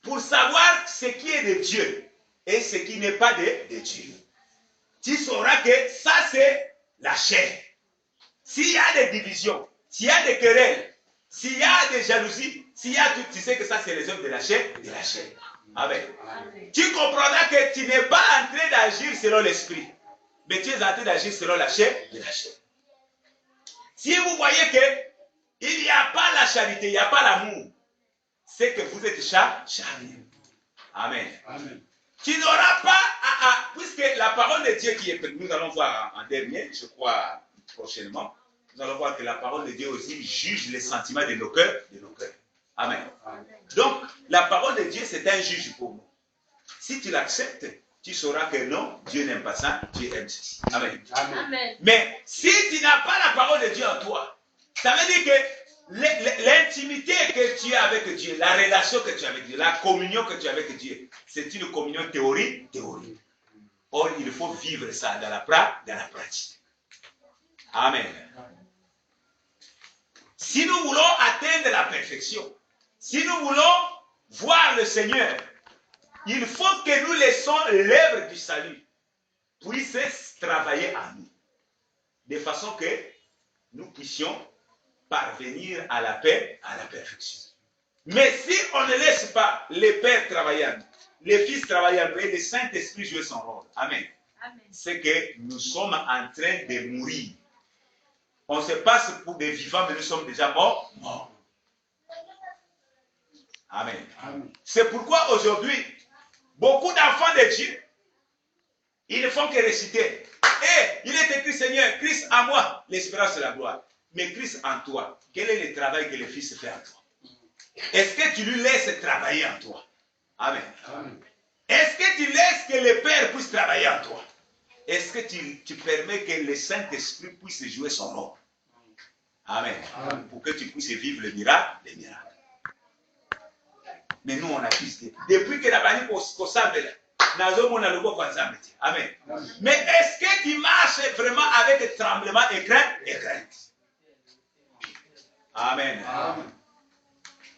pour savoir ce qui est de Dieu et ce qui n'est pas de Dieu, tu sauras que ça, c'est la chair. S'il y a des divisions, s'il y a des querelles, S'il y a des jalousies, s'il y a tout, tu sais que ça, c'est les œuvres de la chair, Amen. Tu comprendras que tu n'es pas en train d'agir selon l'esprit, mais tu es en train d'agir selon la chair, Si vous voyez que il n'y a pas la charité, il n'y a pas l'amour, c'est que vous êtes charrié. Amen. Tu n'auras pas puisque la parole de Dieu qui est, nous allons voir en dernier, je crois prochainement, nous allons voir que la parole de Dieu aussi juge les sentiments de nos cœurs. Amen. Donc, la parole de Dieu, c'est un juge pour nous. Si tu l'acceptes, tu sauras que non, Dieu n'aime pas ça, Dieu aime ceci. Amen. Mais si tu n'as pas la parole de Dieu en toi, ça veut dire que l'intimité que tu as avec Dieu, la relation que tu as avec Dieu, la communion que tu as avec Dieu, c'est une communion théorique. Or, il faut vivre ça dans la pratique. Amen. Si nous voulons atteindre la perfection, si nous voulons voir le Seigneur, il faut que nous laissons l'œuvre du salut puisse travailler en nous, de façon que nous puissions parvenir à la paix, à la perfection. Mais si on ne laisse pas les pères travailler en nous, les fils travailler en nous et le Saint-Esprit jouer son rôle, amen, c'est que nous sommes en train de mourir. On se passe pour des vivants, mais nous sommes déjà morts. Amen. C'est pourquoi aujourd'hui, beaucoup d'enfants de Dieu, ils ne font que réciter. Il est écrit, Seigneur, Christ en moi, l'espérance de la gloire. Mais Christ en toi, quel est le travail que le Fils fait en toi? Est-ce que tu lui laisses travailler en toi? Amen. Est-ce que tu laisses que le Père puisse travailler en toi? Est-ce que tu permets que le Saint-Esprit puisse jouer son rôle? Amen. Pour que tu puisses vivre le miracle, Mais nous, on a quitté. Depuis que la bannière Amen. Mais est-ce que tu marches vraiment avec tremblement et crainte? Amen.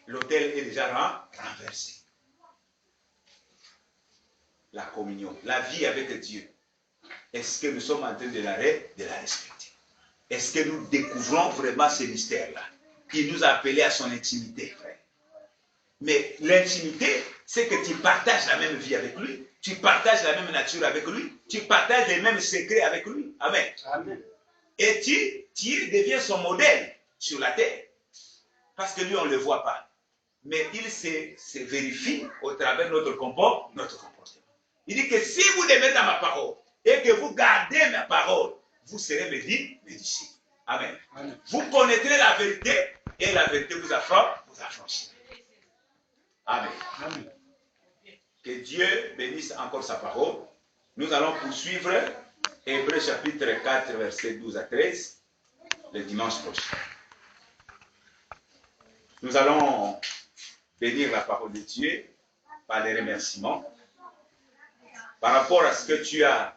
L'autel est déjà renversé. La communion, la vie avec Dieu. Est-ce que nous sommes en train de la respecter? Est-ce que nous découvrons vraiment ce mystère-là? Il nous a appelés à son intimité, frère. Mais l'intimité, c'est que tu partages la même vie avec lui, tu partages la même nature avec lui, tu partages les mêmes secrets avec lui. Amen. Et tu deviens son modèle sur la terre. Parce que lui, on ne le voit pas. Mais il se vérifie au travers de notre comportement. Il dit que si vous demeurez dans ma parole et que vous gardez ma parole, vous serez mes disciples. Amen. Vous connaîtrez la vérité et la vérité vous affranchira. Amen. Que Dieu bénisse encore sa parole. Nous allons poursuivre Hébreux chapitre 4, versets 12 à 13, le dimanche prochain. Nous allons bénir la parole de Dieu par les remerciements. Par rapport à ce que tu as